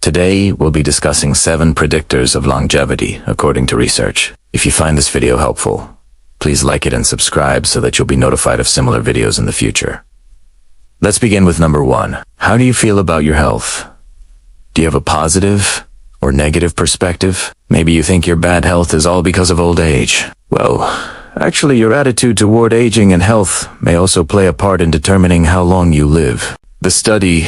Today, we'll be discussing 7 predictors of longevity, according to research. If you find this video helpful, please like it and subscribe so that you'll be notified of similar videos in the future. Let's begin with number 1. How do you feel about your health? Do you have a positive or negative perspective? Maybe you think your bad health is all because of old age. Well, actually, your attitude toward aging and health may also play a part in determining how long you live. The study,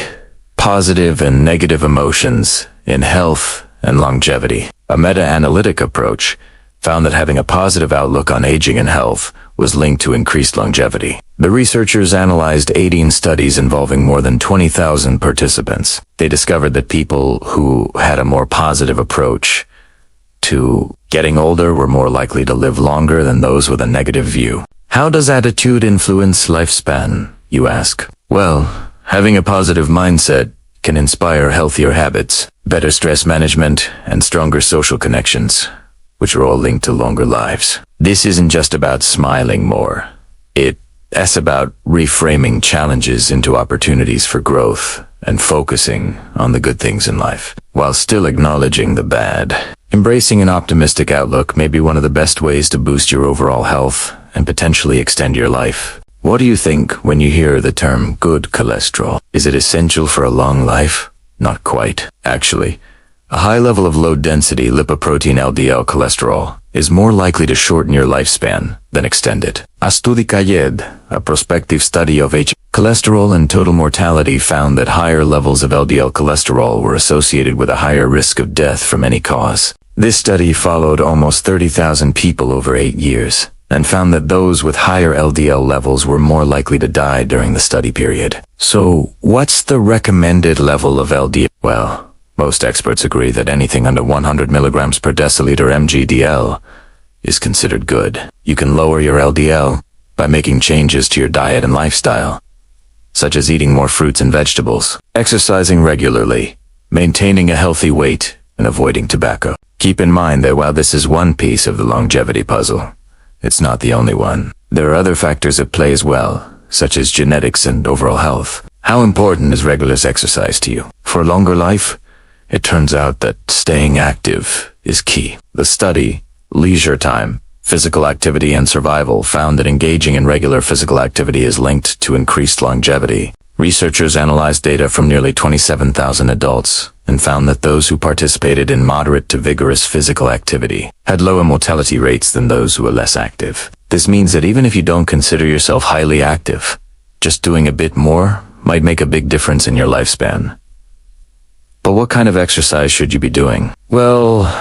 Positive and Negative Emotions in Health and Longevity, a meta-analytic approach, found that having a positive outlook on aging and health was linked to increased longevity. The researchers analyzed 18 studies involving more than 20,000 participants. They discovered that people who had a more positive approach to getting older were more likely to live longer than those with a negative view. How does attitude influence lifespan, you ask? Well, having a positive mindset can inspire healthier habits, better stress management, and stronger social connections, which are all linked to longer lives. This isn't just about smiling more. It's about reframing challenges into opportunities for growth and focusing on the good things in life, while still acknowledging the bad. Embracing an optimistic outlook may be one of the best ways to boost your overall health and potentially extend your life. What do you think when you hear the term good cholesterol? Is it essential for a long life? Not quite. Actually, a high level of low-density lipoprotein LDL cholesterol is more likely to shorten your lifespan than extend it. A prospective study of cholesterol and total mortality found that higher levels of LDL cholesterol were associated with a higher risk of death from any cause. This study followed almost 30,000 people over 8 years and found that those with higher LDL levels were more likely to die during the study period. So, what's the recommended level of LDL? Well, most experts agree that anything under 100 milligrams per deciliter mg/dl is considered good. You can lower your LDL by making changes to your diet and lifestyle, such as eating more fruits and vegetables, exercising regularly, maintaining a healthy weight, and avoiding tobacco. Keep in mind that while this is one piece of the longevity puzzle, it's not the only one. There are other factors at play as well, such as genetics and overall health. How important is regular exercise to you? For a longer life, it turns out that staying active is key. The study, Leisure Time, Physical Activity and Survival, found that engaging in regular physical activity is linked to increased longevity. Researchers analyzed data from nearly 27,000 adults and found that those who participated in moderate to vigorous physical activity had lower mortality rates than those who were less active. This means that even if you don't consider yourself highly active, just doing a bit more might make a big difference in your lifespan. But what kind of exercise should you be doing? Well,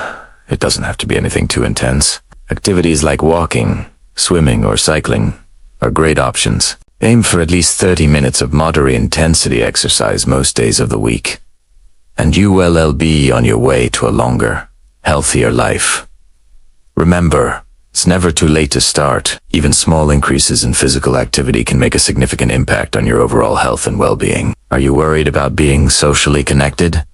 it doesn't have to be anything too intense. Activities like walking, swimming, or cycling are great options. Aim for at least 30 minutes of moderate intensity exercise most days of the week, and you will be on your way to a longer, healthier life. Remember, it's never too late to start. Even small increases in physical activity can make a significant impact on your overall health and well-being. Are you worried about being socially connected?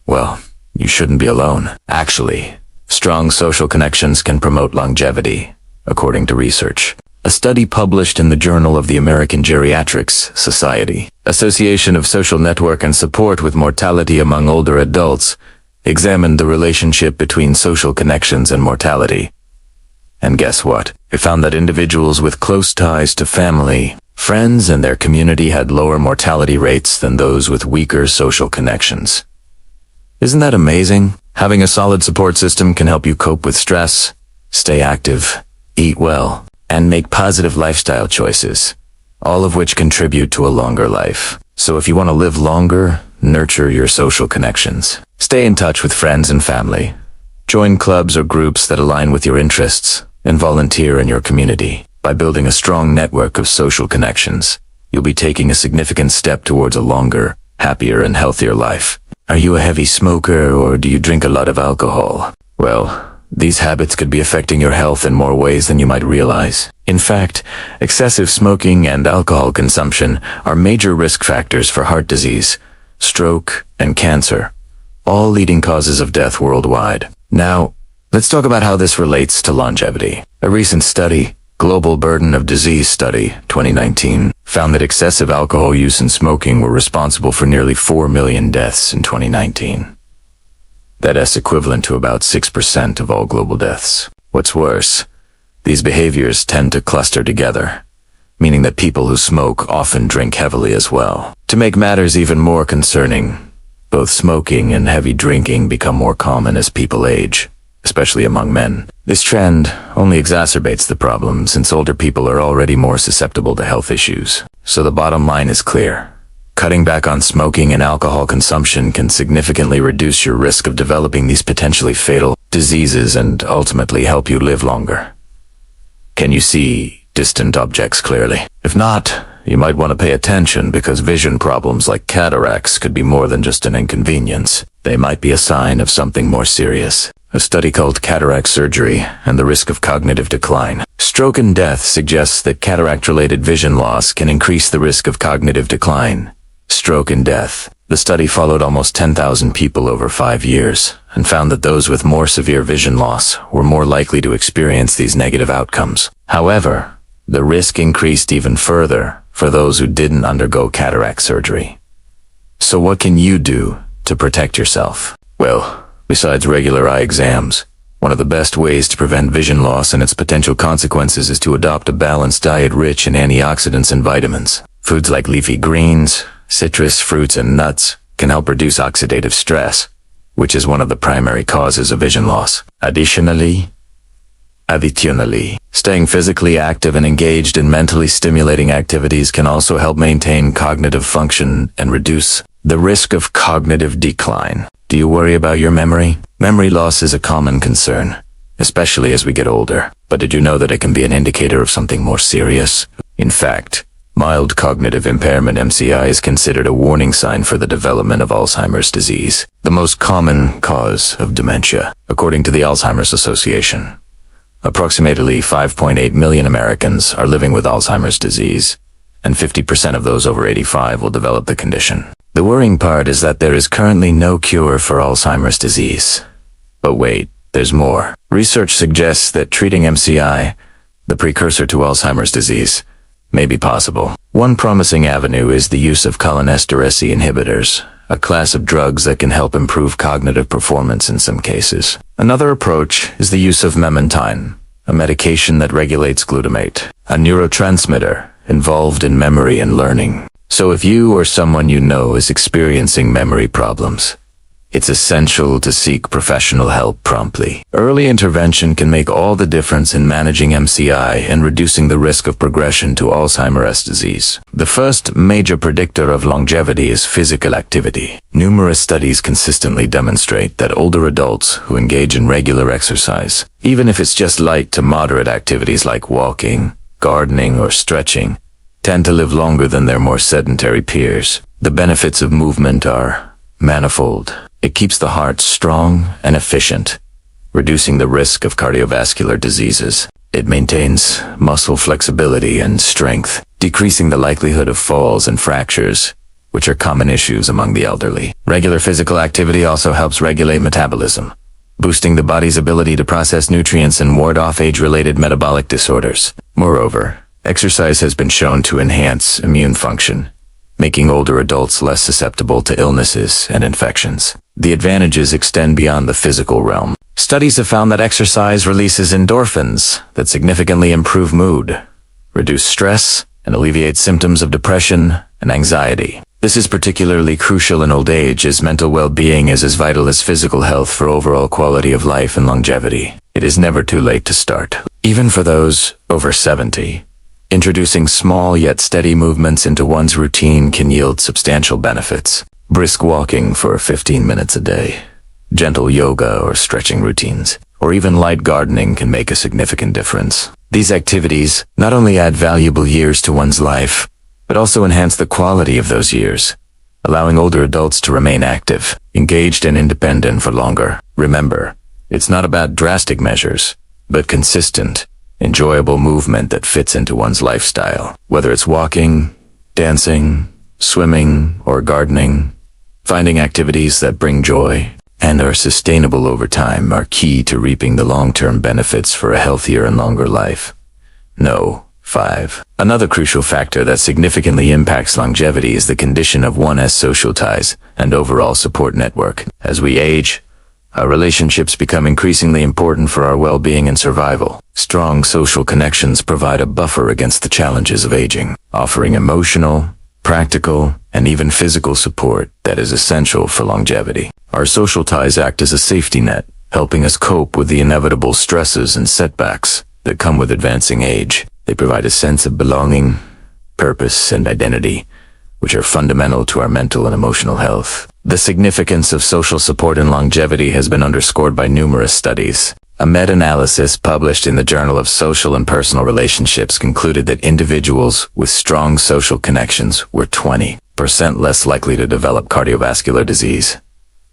Well, you shouldn't be alone. Actually, strong social connections can promote longevity, according to research. A study published in the Journal of the American Geriatrics Society, Association of Social Network and Support with Mortality Among Older Adults, examined the relationship between social connections and mortality. And guess what? It found that individuals with close ties to family, friends, and their community had lower mortality rates than those with weaker social connections. Isn't that amazing? Having a solid support system can help you cope with stress, stay active, eat well, and make positive lifestyle choices, all of which contribute to a longer life. So if you want to live longer, nurture your social connections. Stay in touch with friends and family. Join clubs or groups that align with your interests, and volunteer in your community. By building a strong network of social connections, you'll be taking a significant step towards a longer, happier, and healthier life. Are you a heavy smoker, or do you drink a lot of alcohol? Well, these habits could be affecting your health in more ways than you might realize. In fact, excessive smoking and alcohol consumption are major risk factors for heart disease, stroke, and cancer, all leading causes of death worldwide. Now, let's talk about how this relates to longevity. A recent study, Global Burden of Disease Study 2019, found that excessive alcohol use and smoking were responsible for nearly 4 million deaths in 2019. That's equivalent to about 6% of all global deaths. What's worse, these behaviors tend to cluster together, meaning that people who smoke often drink heavily as well. To make matters even more concerning, both smoking and heavy drinking become more common as people age, especially among men. This trend only exacerbates the problem since older people are already more susceptible to health issues. So the bottom line is clear. Cutting back on smoking and alcohol consumption can significantly reduce your risk of developing these potentially fatal diseases and ultimately help you live longer. Can you see distant objects clearly? If not, you might want to pay attention because vision problems like cataracts could be more than just an inconvenience. They might be a sign of something more serious. A study called Cataract Surgery and the Risk of Cognitive Decline. Stroke and death suggests that cataract-related vision loss can increase the risk of cognitive decline. Stroke and death. The study followed almost 10,000 people over 5 years and found that those with more severe vision loss were more likely to experience these negative outcomes. However, the risk increased even further for those who didn't undergo cataract surgery. So what can you do to protect yourself? Well, besides regular eye exams, one of the best ways to prevent vision loss and its potential consequences is to adopt a balanced diet rich in antioxidants and vitamins. Foods like leafy greens, citrus, fruits, and nuts can help reduce oxidative stress, which is one of the primary causes of vision loss. Additionally, staying physically active and engaged in mentally stimulating activities can also help maintain cognitive function and reduce the risk of cognitive decline. Do you worry about your memory? Memory loss is a common concern, especially as we get older. But did you know that it can be an indicator of something more serious? In fact, mild cognitive impairment (MCI) is considered a warning sign for the development of Alzheimer's disease, the most common cause of dementia, according to the Alzheimer's Association. Approximately 5.8 million Americans are living with Alzheimer's disease, and 50% of those over 85 will develop the condition. The worrying part is that there is currently no cure for Alzheimer's disease. But wait, there's more. Research suggests that treating MCI, the precursor to Alzheimer's disease, may be possible. One promising avenue is the use of cholinesterase inhibitors, a class of drugs that can help improve cognitive performance in some cases. Another approach is the use of memantine, a medication that regulates glutamate, a neurotransmitter involved in memory and learning. So if you or someone you know is experiencing memory problems, it's essential to seek professional help promptly. Early intervention can make all the difference in managing MCI and reducing the risk of progression to Alzheimer's disease. The first major predictor of longevity is physical activity. Numerous studies consistently demonstrate that older adults who engage in regular exercise, even if it's just light to moderate activities like walking, gardening, or stretching, tend to live longer than their more sedentary peers. The benefits of movement are manifold. It keeps the heart strong and efficient, reducing the risk of cardiovascular diseases. It maintains muscle flexibility and strength, decreasing the likelihood of falls and fractures, which are common issues among the elderly. Regular physical activity also helps regulate metabolism, boosting the body's ability to process nutrients and ward off age-related metabolic disorders. Moreover, exercise has been shown to enhance immune function, making older adults less susceptible to illnesses and infections. The advantages extend beyond the physical realm. Studies have found that exercise releases endorphins that significantly improve mood, reduce stress, and alleviate symptoms of depression and anxiety. This is particularly crucial in old age, as mental well-being is as vital as physical health for overall quality of life and longevity. It is never too late to start. Even for those over 70, introducing small yet steady movements into one's routine can yield substantial benefits. Brisk walking for 15 minutes a day, gentle yoga or stretching routines, or even light gardening can make a significant difference. These activities not only add valuable years to one's life, but also enhance the quality of those years, allowing older adults to remain active, engaged, and independent for longer. Remember, it's not about drastic measures, but consistent, enjoyable movement that fits into one's lifestyle. Whether it's walking, dancing, swimming, or gardening, finding activities that bring joy and are sustainable over time are key to reaping the long-term benefits for a healthier and longer life. 5. Another crucial factor that significantly impacts longevity is the condition of one's social ties and overall support network. As we age, Our relationships become increasingly important for our well-being and survival. Strong social connections provide a buffer against the challenges of aging, offering emotional, practical, and even physical support that is essential for longevity. Our social ties act as a safety net, helping us cope with the inevitable stresses and setbacks that come with advancing age. They provide a sense of belonging, purpose, and identity, which are fundamental to our mental and emotional health. The significance of social support in longevity has been underscored by numerous studies. A meta-analysis published in the Journal of Social and Personal Relationships concluded that individuals with strong social connections were 20% less likely to develop cardiovascular disease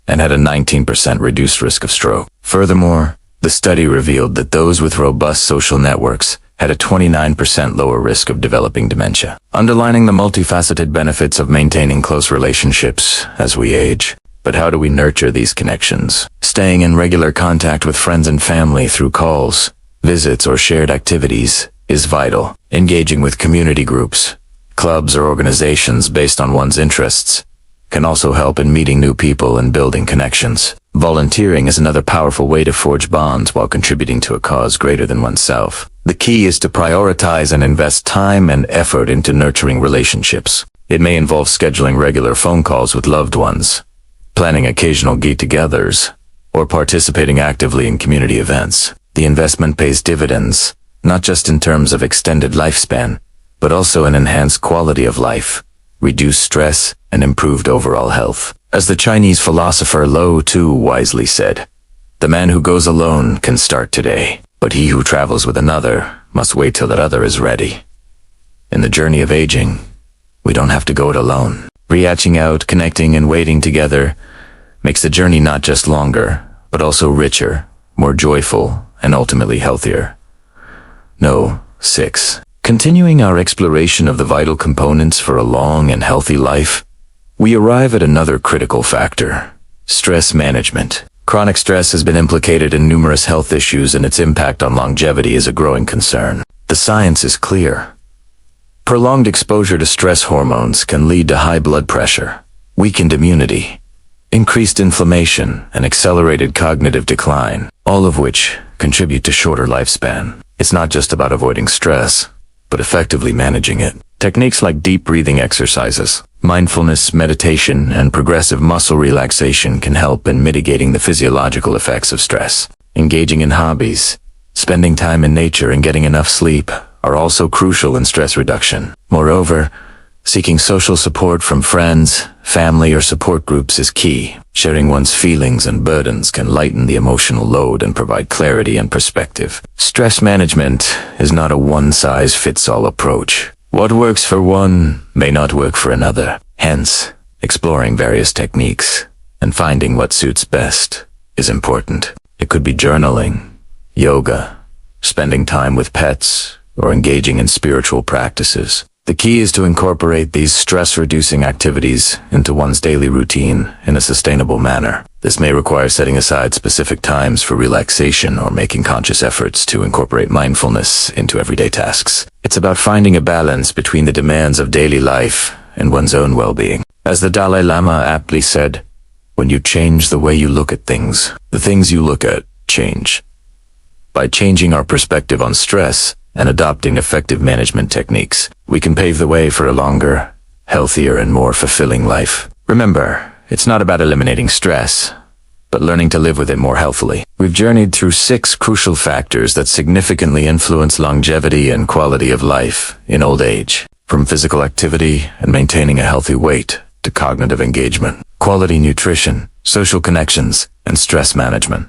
and had a 19% reduced risk of stroke. Furthermore, the study revealed that those with robust social networks had a 29% lower risk of developing dementia, underlining the multifaceted benefits of maintaining close relationships as we age. But how do we nurture these connections? Staying in regular contact with friends and family through calls, visits, or shared activities is vital. Engaging with community groups, clubs, or organizations based on one's interests can also help in meeting new people and building connections. Volunteering is another powerful way to forge bonds while contributing to a cause greater than oneself. The key is to prioritize and invest time and effort into nurturing relationships. It may involve scheduling regular phone calls with loved ones, planning occasional get-togethers, or participating actively in community events. The investment pays dividends, not just in terms of extended lifespan, but also in enhanced quality of life, reduced stress, and improved overall health. As the Chinese philosopher Lao Tzu wisely said, "The man who goes alone can start today, but he who travels with another must wait till that other is ready." In the journey of aging, we don't have to go it alone. Reaching out, connecting, and waiting together makes the journey not just longer, but also richer, more joyful, and ultimately healthier. 6. Continuing our exploration of the vital components for a long and healthy life, we arrive at another critical factor: stress management. Chronic stress has been implicated in numerous health issues, and its impact on longevity is a growing concern. The science is clear. Prolonged exposure to stress hormones can lead to high blood pressure, weakened immunity, increased inflammation, and accelerated cognitive decline, all of which contribute to shorter lifespan. It's not just about avoiding stress, but effectively managing it. Techniques like deep breathing exercises, mindfulness, meditation, and progressive muscle relaxation can help in mitigating the physiological effects of stress. Engaging in hobbies, spending time in nature, and getting enough sleep are also crucial in stress reduction. Moreover, seeking social support from friends, family, or support groups is key. Sharing one's feelings and burdens can lighten the emotional load and provide clarity and perspective. Stress management is not a one-size-fits-all approach. What works for one may not work for another. Hence, exploring various techniques and finding what suits best is important. It could be journaling, yoga, spending time with pets, or engaging in spiritual practices. The key is to incorporate these stress-reducing activities into one's daily routine in a sustainable manner. This may require setting aside specific times for relaxation or making conscious efforts to incorporate mindfulness into everyday tasks. It's about finding a balance between the demands of daily life and one's own well-being. As the Dalai Lama aptly said, "When you change the way you look at things, the things you look at change." By changing our perspective on stress and adopting effective management techniques, we can pave the way for a longer, healthier, and more fulfilling life. Remember, it's not about eliminating stress, but learning to live with it more healthily. We've journeyed through 6 crucial factors that significantly influence longevity and quality of life in old age, from physical activity and maintaining a healthy weight to cognitive engagement, quality nutrition, social connections, and stress management.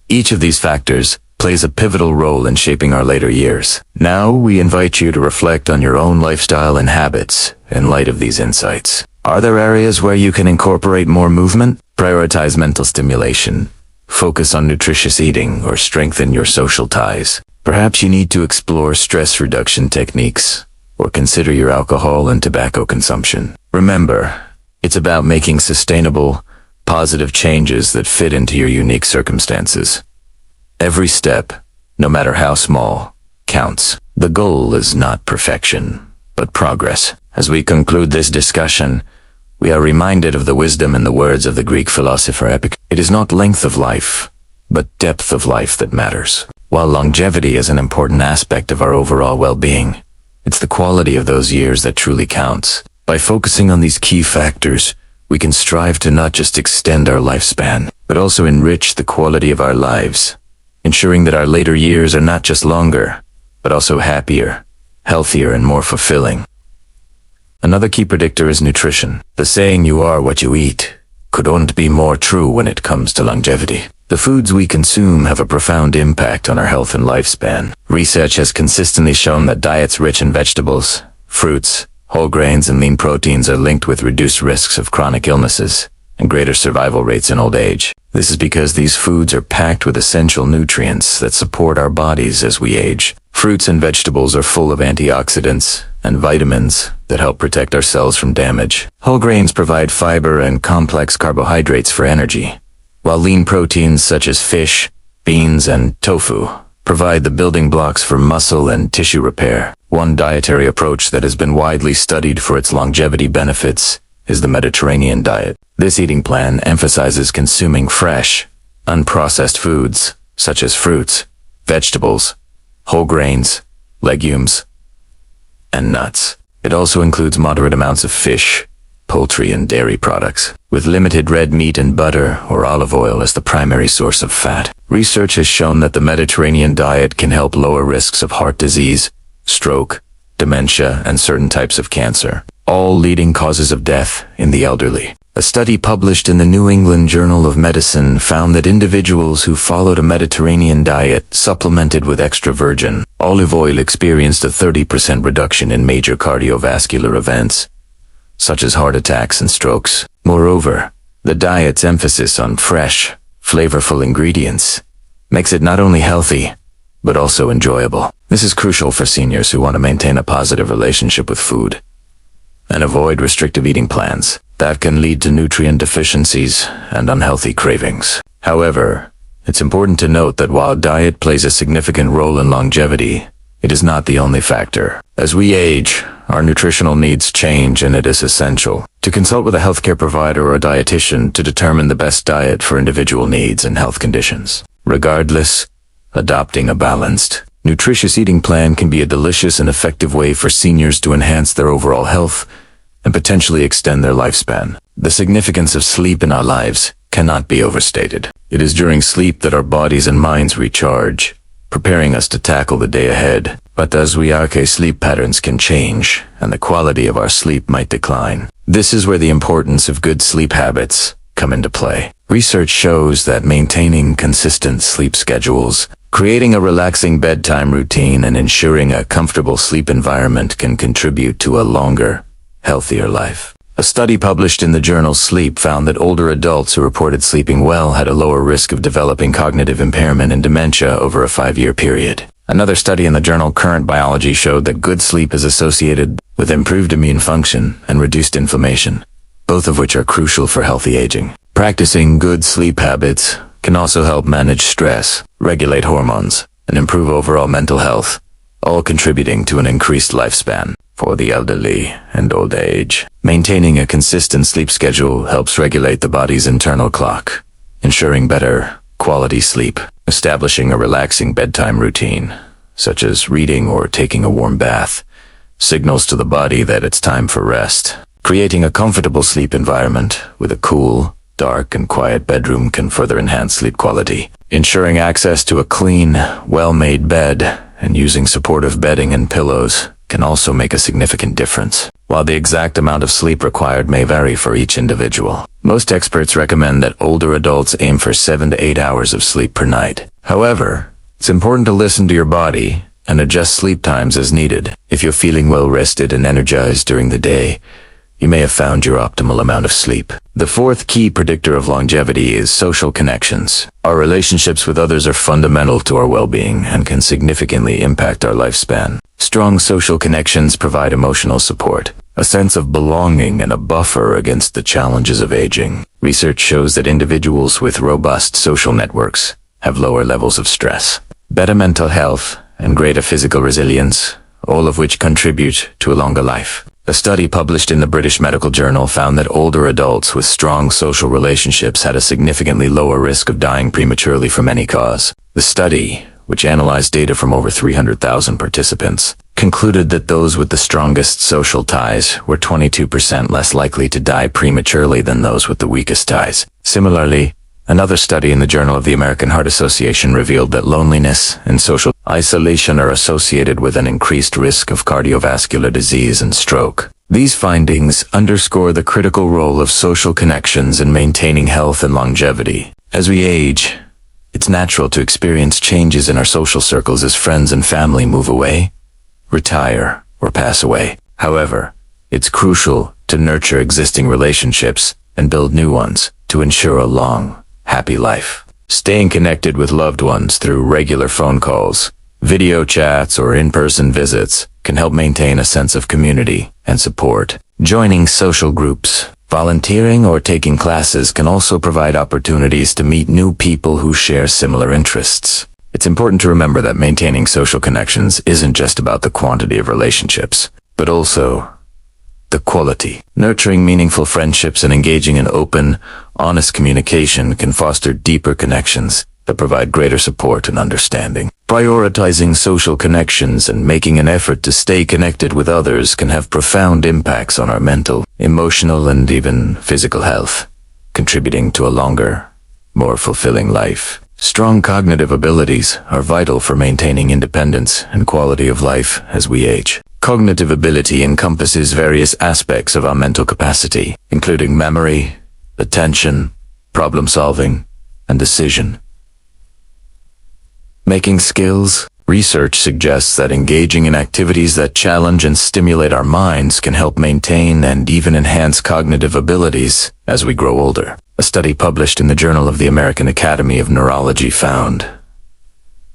Each of these factors plays a pivotal role in shaping our later years. Now, we invite you to reflect on your own lifestyle and habits in light of these insights. Are there areas where you can incorporate more movement? Prioritize mental stimulation, focus on nutritious eating, or strengthen your social ties. Perhaps you need to explore stress reduction techniques, or consider your alcohol and tobacco consumption. Remember, it's about making sustainable, positive changes that fit into your unique circumstances. Every step, no matter how small, counts. The goal is not perfection, but progress. As we conclude this discussion, we are reminded of the wisdom in the words of the Greek philosopher Epictetus. It is not length of life, but depth of life that matters. While longevity is an important aspect of our overall well-being, it's the quality of those years that truly counts. By focusing on these key factors, we can strive to not just extend our lifespan, but also enrich the quality of our lives, ensuring that our later years are not just longer, but also happier, healthier, and more fulfilling. Another key predictor is nutrition. The saying, "you are what you eat," couldn't be more true when it comes to longevity. The foods we consume have a profound impact on our health and lifespan. Research has consistently shown that diets rich in vegetables, fruits, whole grains, and lean proteins are linked with reduced risks of chronic illnesses and greater survival rates in old age. This is because these foods are packed with essential nutrients that support our bodies as we age. Fruits and vegetables are full of antioxidants and vitamins that help protect our cells from damage. Whole grains provide fiber and complex carbohydrates for energy, while lean proteins such as fish, beans, and tofu provide the building blocks for muscle and tissue repair. One dietary approach that has been widely studied for its longevity benefits is the Mediterranean diet. This eating plan emphasizes consuming fresh, unprocessed foods such as fruits, vegetables, whole grains, legumes, and nuts. It also includes moderate amounts of fish, poultry, and dairy products, with limited red meat and butter or olive oil as the primary source of fat. Research has shown that the Mediterranean diet can help lower risks of heart disease, stroke, dementia, and certain types of cancer, all leading causes of death in the elderly. A study published in the New England Journal of Medicine found that individuals who followed a Mediterranean diet supplemented with extra virgin olive oil experienced a 30% reduction in major cardiovascular events, such as heart attacks and strokes. Moreover, the diet's emphasis on fresh, flavorful ingredients makes it not only healthy, but also enjoyable. This is crucial for seniors who want to maintain a positive relationship with food and avoid restrictive eating plans that can lead to nutrient deficiencies and unhealthy cravings. However, it's important to note that while diet plays a significant role in longevity, it is not the only factor. As we age, our nutritional needs change, and it is essential to consult with a healthcare provider or a dietitian to determine the best diet for individual needs and health conditions. Regardless, adopting a balanced, nutritious eating plan can be a delicious and effective way for seniors to enhance their overall health and potentially extend their lifespan. The significance of sleep in our lives cannot be overstated. It is during sleep that our bodies and minds recharge, preparing us to tackle the day ahead. But as we age, sleep patterns can change, and the quality of our sleep might decline. This is where the importance of good sleep habits come into play. Research shows that maintaining consistent sleep schedules, creating a relaxing bedtime routine, and ensuring a comfortable sleep environment can contribute to a longer, healthier life. A study published in the journal Sleep found that older adults who reported sleeping well had a lower risk of developing cognitive impairment and dementia over a 5-year period. Another study in the journal Current Biology showed that good sleep is associated with improved immune function and reduced inflammation, both of which are crucial for healthy aging. Practicing good sleep habits can also help manage stress, regulate hormones, and improve overall mental health, all contributing to an increased lifespan. For the elderly and old age, maintaining a consistent sleep schedule helps regulate the body's internal clock, ensuring better quality sleep. Establishing a relaxing bedtime routine, such as reading or taking a warm bath, signals to the body that it's time for rest. Creating a comfortable sleep environment with a cool, dark, and quiet bedroom can further enhance sleep quality. Ensuring access to a clean, well-made bed and using supportive bedding and pillows can also make a significant difference. While the exact amount of sleep required may vary for each individual, most experts recommend that older adults aim for 7 to 8 hours of sleep per night. However, it's important to listen to your body and adjust sleep times as needed. If you're feeling well rested and energized during the day, you may have found your optimal amount of sleep. The fourth key predictor of longevity is social connections. Our relationships with others are fundamental to our well-being and can significantly impact our lifespan. Strong social connections provide emotional support, a sense of belonging, and a buffer against the challenges of aging. Research shows that individuals with robust social networks have lower levels of stress, better mental health, and greater physical resilience, all of which contribute to a longer life. A study published in the British Medical Journal found that older adults with strong social relationships had a significantly lower risk of dying prematurely from any cause. The study, which analyzed data from over 300,000 participants, concluded that those with the strongest social ties were 22% less likely to die prematurely than those with the weakest ties. Similarly, another study in the Journal of the American Heart Association revealed that loneliness and social isolation are associated with an increased risk of cardiovascular disease and stroke. These findings underscore the critical role of social connections in maintaining health and longevity. As we age, it's natural to experience changes in our social circles as friends and family move away, retire, or pass away. However, it's crucial to nurture existing relationships and build new ones to ensure a long, happy life. Staying connected with loved ones through regular phone calls, video chats, or in-person visits can help maintain a sense of community and support. Joining social groups, volunteering, or taking classes can also provide opportunities to meet new people who share similar interests. It's important to remember that maintaining social connections isn't just about the quantity of relationships, but also the quality. Nurturing meaningful friendships and engaging in open, honest communication can foster deeper connections that provide greater support and understanding. Prioritizing social connections and making an effort to stay connected with others can have profound impacts on our mental, emotional, and even physical health, contributing to a longer, more fulfilling life. Strong cognitive abilities are vital for maintaining independence and quality of life as we age. Cognitive ability encompasses various aspects of our mental capacity, including memory, attention, problem-solving, and decision-making skills. Research suggests that engaging in activities that challenge and stimulate our minds can help maintain and even enhance cognitive abilities as we grow older. A study published in the Journal of the American Academy of Neurology found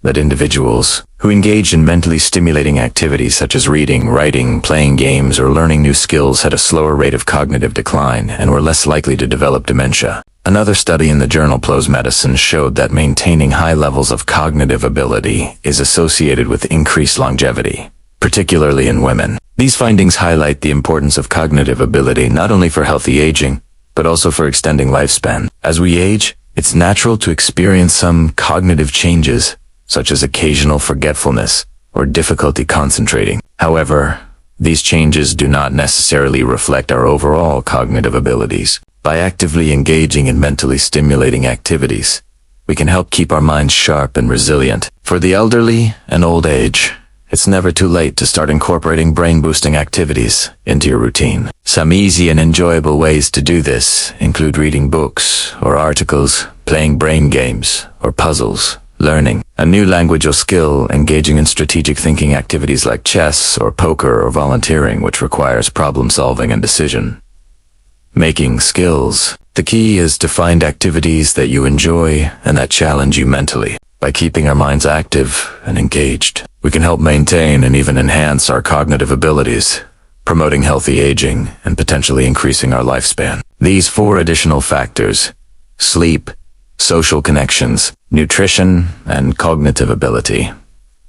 that individuals who engaged in mentally stimulating activities such as reading, writing, playing games, or learning new skills had a slower rate of cognitive decline and were less likely to develop dementia. Another study in the journal PLOS Medicine showed that maintaining high levels of cognitive ability is associated with increased longevity, particularly in women. These findings highlight the importance of cognitive ability not only for healthy aging, but also for extending lifespan. As we age, it's natural to experience some cognitive changes, such as occasional forgetfulness or difficulty concentrating. However, these changes do not necessarily reflect our overall cognitive abilities. By actively engaging in mentally stimulating activities, we can help keep our minds sharp and resilient. For the elderly and old age, it's never too late to start incorporating brain-boosting activities into your routine. Some easy and enjoyable ways to do this include reading books or articles, playing brain games or puzzles, learning a new language or skill, engaging in strategic thinking activities like chess or poker, or volunteering, which requires problem-solving and decision-making skills. The key is to find activities that you enjoy and that challenge you mentally. By keeping our minds active and engaged, we can help maintain and even enhance our cognitive abilities, promoting healthy aging and potentially increasing our lifespan. These 4 additional factors: sleep, social connections, nutrition, and cognitive ability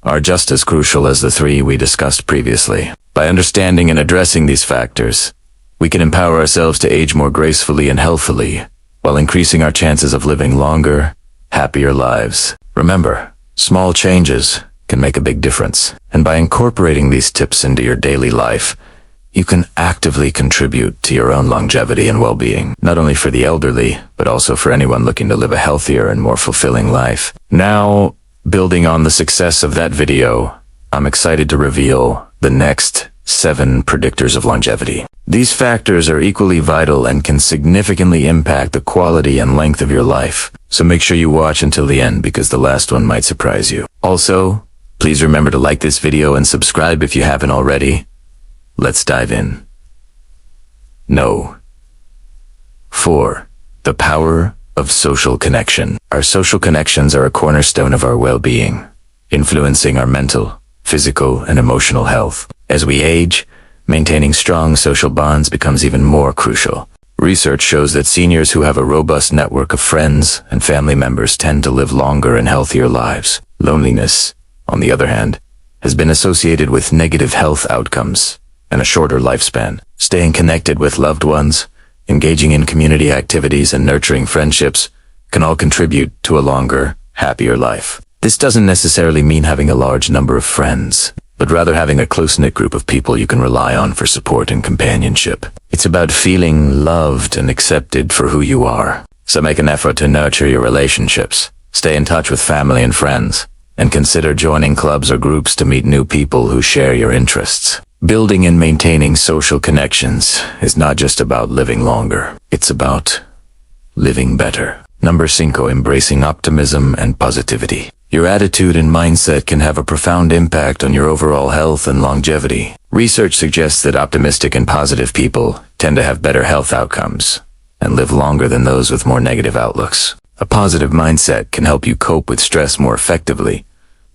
are just as crucial as the 3 we discussed previously. By understanding and addressing these factors, we can empower ourselves to age more gracefully and healthily, while increasing our chances of living longer, happier lives. Remember, small changes can make a big difference, and by incorporating these tips into your daily life, you can actively contribute to your own longevity and well-being, not only for the elderly, but also for anyone looking to live a healthier and more fulfilling life. Now, building on the success of that video, I'm excited to reveal the next 7 predictors of longevity. These factors are equally vital and can significantly impact the quality and length of your life, so make sure you watch until the end because the last one might surprise you. Also, please remember to like this video and subscribe if you haven't already. Let's dive in. No. 4. The power of social connection. Our social connections are a cornerstone of our well-being, influencing our mental, physical, and emotional health. As we age, maintaining strong social bonds becomes even more crucial. Research shows that seniors who have a robust network of friends and family members tend to live longer and healthier lives. Loneliness, on the other hand, has been associated with negative health outcomes, and a shorter lifespan. Staying connected with loved ones, engaging in community activities, and nurturing friendships can all contribute to a longer, happier life. This doesn't necessarily mean having a large number of friends, but rather having a close-knit group of people you can rely on for support and companionship. It's about feeling loved and accepted for who you are. So make an effort to nurture your relationships, stay in touch with family and friends, and consider joining clubs or groups to meet new people who share your interests. Building and maintaining social connections is not just about living longer. It's about living better. Number 5, embracing optimism and positivity. Your attitude and mindset can have a profound impact on your overall health and longevity. Research suggests that optimistic and positive people tend to have better health outcomes and live longer than those with more negative outlooks. A positive mindset can help you cope with stress more effectively,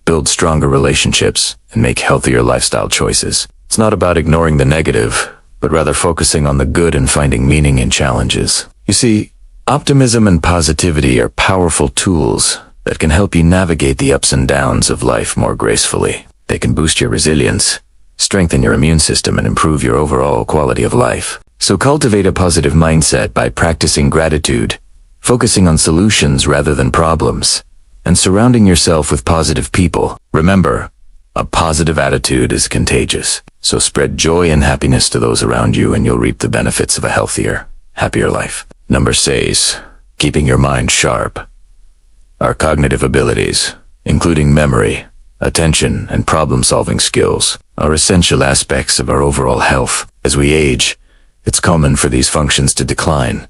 build stronger relationships, and make healthier lifestyle choices. It's not about ignoring the negative, but rather focusing on the good and finding meaning in challenges. You see, optimism and positivity are powerful tools that can help you navigate the ups and downs of life more gracefully. They can boost your resilience, strengthen your immune system, and improve your overall quality of life. So cultivate a positive mindset by practicing gratitude, focusing on solutions rather than problems, and surrounding yourself with positive people. Remember, a positive attitude is contagious. So spread joy and happiness to those around you and you'll reap the benefits of a healthier, happier life. Number 6, keeping your mind sharp. Our cognitive abilities, including memory, attention, and problem-solving skills, are essential aspects of our overall health. As we age, it's common for these functions to decline,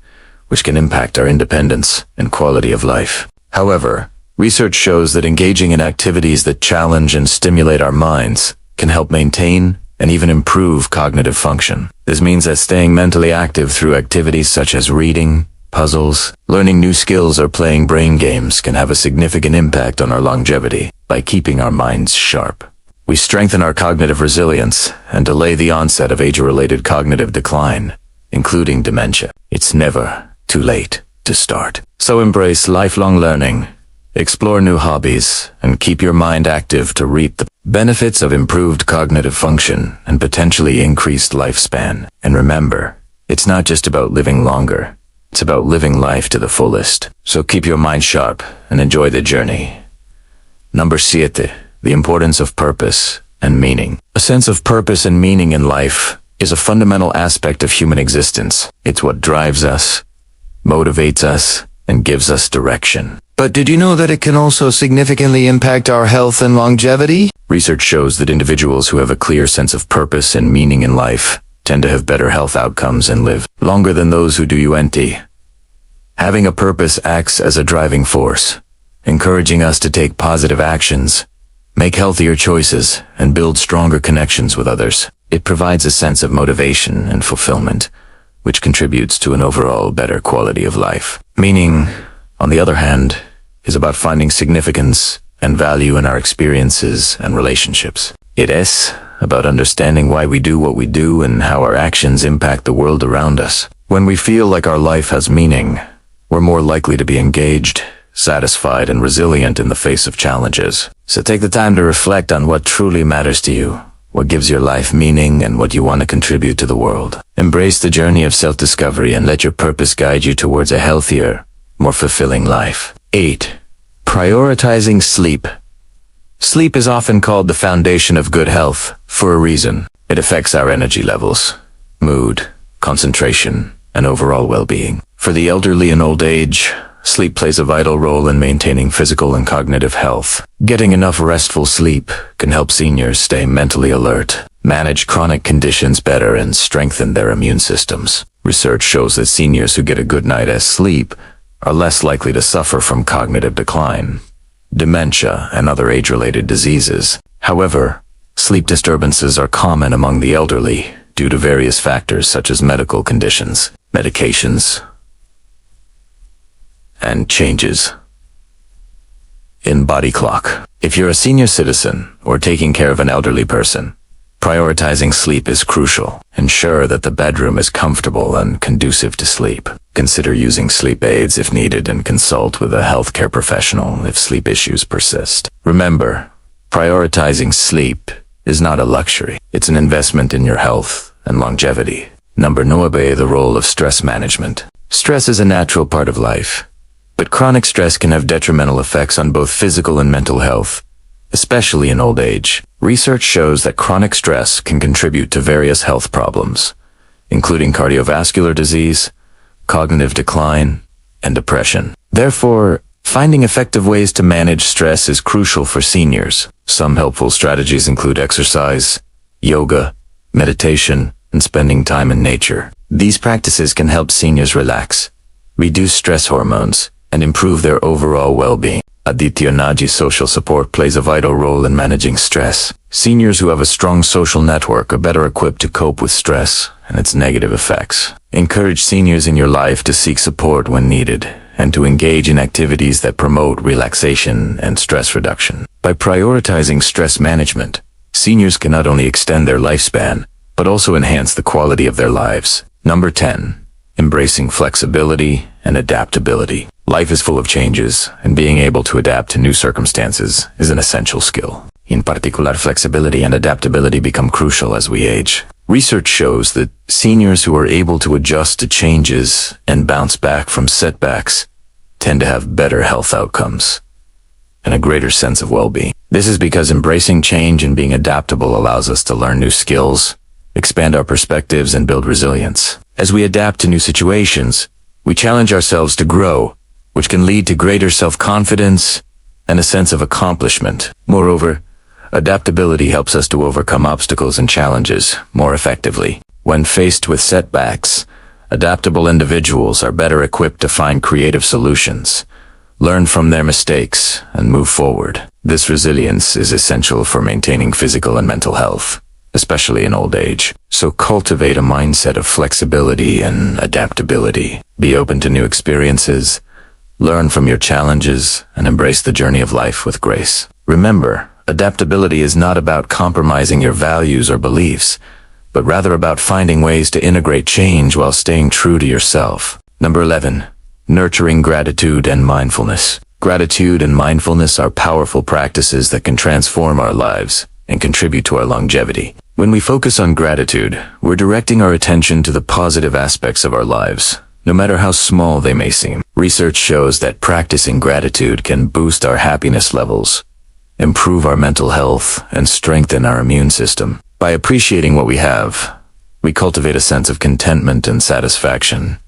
which can impact our independence and quality of life. However, research shows that engaging in activities that challenge and stimulate our minds can help maintain and even improve cognitive function. This means that staying mentally active through activities such as reading, puzzles, learning new skills, or playing brain games can have a significant impact on our longevity. By keeping our minds sharp, we strengthen our cognitive resilience and delay the onset of age-related cognitive decline, including dementia. It's never too late to start. So embrace lifelong learning, explore new hobbies, and keep your mind active to reap the benefits of improved cognitive function and potentially increased lifespan. And remember, it's not just about living longer. It's about living life to the fullest. So keep your mind sharp and enjoy the journey. Number 7, the importance of purpose and meaning. A sense of purpose and meaning in life is a fundamental aspect of human existence. It's what drives us, motivates us, and gives us direction. But did you know that it can also significantly impact our health and longevity? Research shows that individuals who have a clear sense of purpose and meaning in life tend to have better health outcomes and live longer than those who do empty. Having a purpose acts as a driving force, encouraging us to take positive actions, make healthier choices, and build stronger connections with others. It provides a sense of motivation and fulfillment, which contributes to an overall better quality of life. Meaning, on the other hand, is about finding significance and value in our experiences and relationships. It is about understanding why we do what we do and how our actions impact the world around us. When we feel like our life has meaning, we're more likely to be engaged, satisfied, and resilient in the face of challenges. So take the time to reflect on what truly matters to you, what gives your life meaning, and what you want to contribute to the world. Embrace the journey of self-discovery and let your purpose guide you towards a healthier, more fulfilling life. 8. Prioritizing sleep. Sleep is often called the foundation of good health for a reason. It affects our energy levels, mood, concentration, and overall well-being. For the elderly and old age, sleep plays a vital role in maintaining physical and cognitive health. Getting enough restful sleep can help seniors stay mentally alert, manage chronic conditions better, and strengthen their immune systems. Research shows that seniors who get a good night's sleep are less likely to suffer from cognitive decline, dementia, and other age-related diseases. However, sleep disturbances are common among the elderly due to various factors such as medical conditions, medications, and changes in body clock. If you're a senior citizen or taking care of an elderly person, prioritizing sleep is crucial. Ensure that the bedroom is comfortable and conducive to sleep. Consider using sleep aids if needed and consult with a healthcare professional if sleep issues persist. Remember, prioritizing sleep is not a luxury. It's an investment in your health and longevity. Number 9, the role of stress management. Stress is a natural part of life, but chronic stress can have detrimental effects on both physical and mental health, especially in old age. Research shows that chronic stress can contribute to various health problems, including cardiovascular disease, cognitive decline, and depression. Therefore, finding effective ways to manage stress is crucial for seniors. Some helpful strategies include exercise, yoga, meditation, and spending time in nature. These practices can help seniors relax, reduce stress hormones, and improve their overall well-being. Additionally, social support plays a vital role in managing stress. Seniors who have a strong social network are better equipped to cope with stress and its negative effects. Encourage seniors in your life to seek support when needed and to engage in activities that promote relaxation and stress reduction. By prioritizing stress management, seniors can not only extend their lifespan, but also enhance the quality of their lives. Number 10. Embracing flexibility and adaptability. Life is full of changes, and being able to adapt to new circumstances is an essential skill. In particular, flexibility and adaptability become crucial as we age. Research shows that seniors who are able to adjust to changes and bounce back from setbacks tend to have better health outcomes and a greater sense of well-being. This is because embracing change and being adaptable allows us to learn new skills, expand our perspectives, and build resilience. As we adapt to new situations, we challenge ourselves to grow, which can lead to greater self-confidence and a sense of accomplishment. Moreover, adaptability helps us to overcome obstacles and challenges more effectively. When faced with setbacks, adaptable individuals are better equipped to find creative solutions, learn from their mistakes, and move forward. This resilience is essential for maintaining physical and mental health, especially in old age. So cultivate a mindset of flexibility and adaptability. Be open to new experiences, learn from your challenges, and embrace the journey of life with grace. Remember, adaptability is not about compromising your values or beliefs, but rather about finding ways to integrate change while staying true to yourself. Number 11. Nurturing gratitude and mindfulness. Gratitude and mindfulness are powerful practices that can transform our lives and contribute to our longevity. When we focus on gratitude, we're directing our attention to the positive aspects of our lives, no matter how small they may seem. Research shows that practicing gratitude can boost our happiness levels, improve our mental health, and strengthen our immune system. By appreciating what we have, we cultivate a sense of contentment and satisfaction,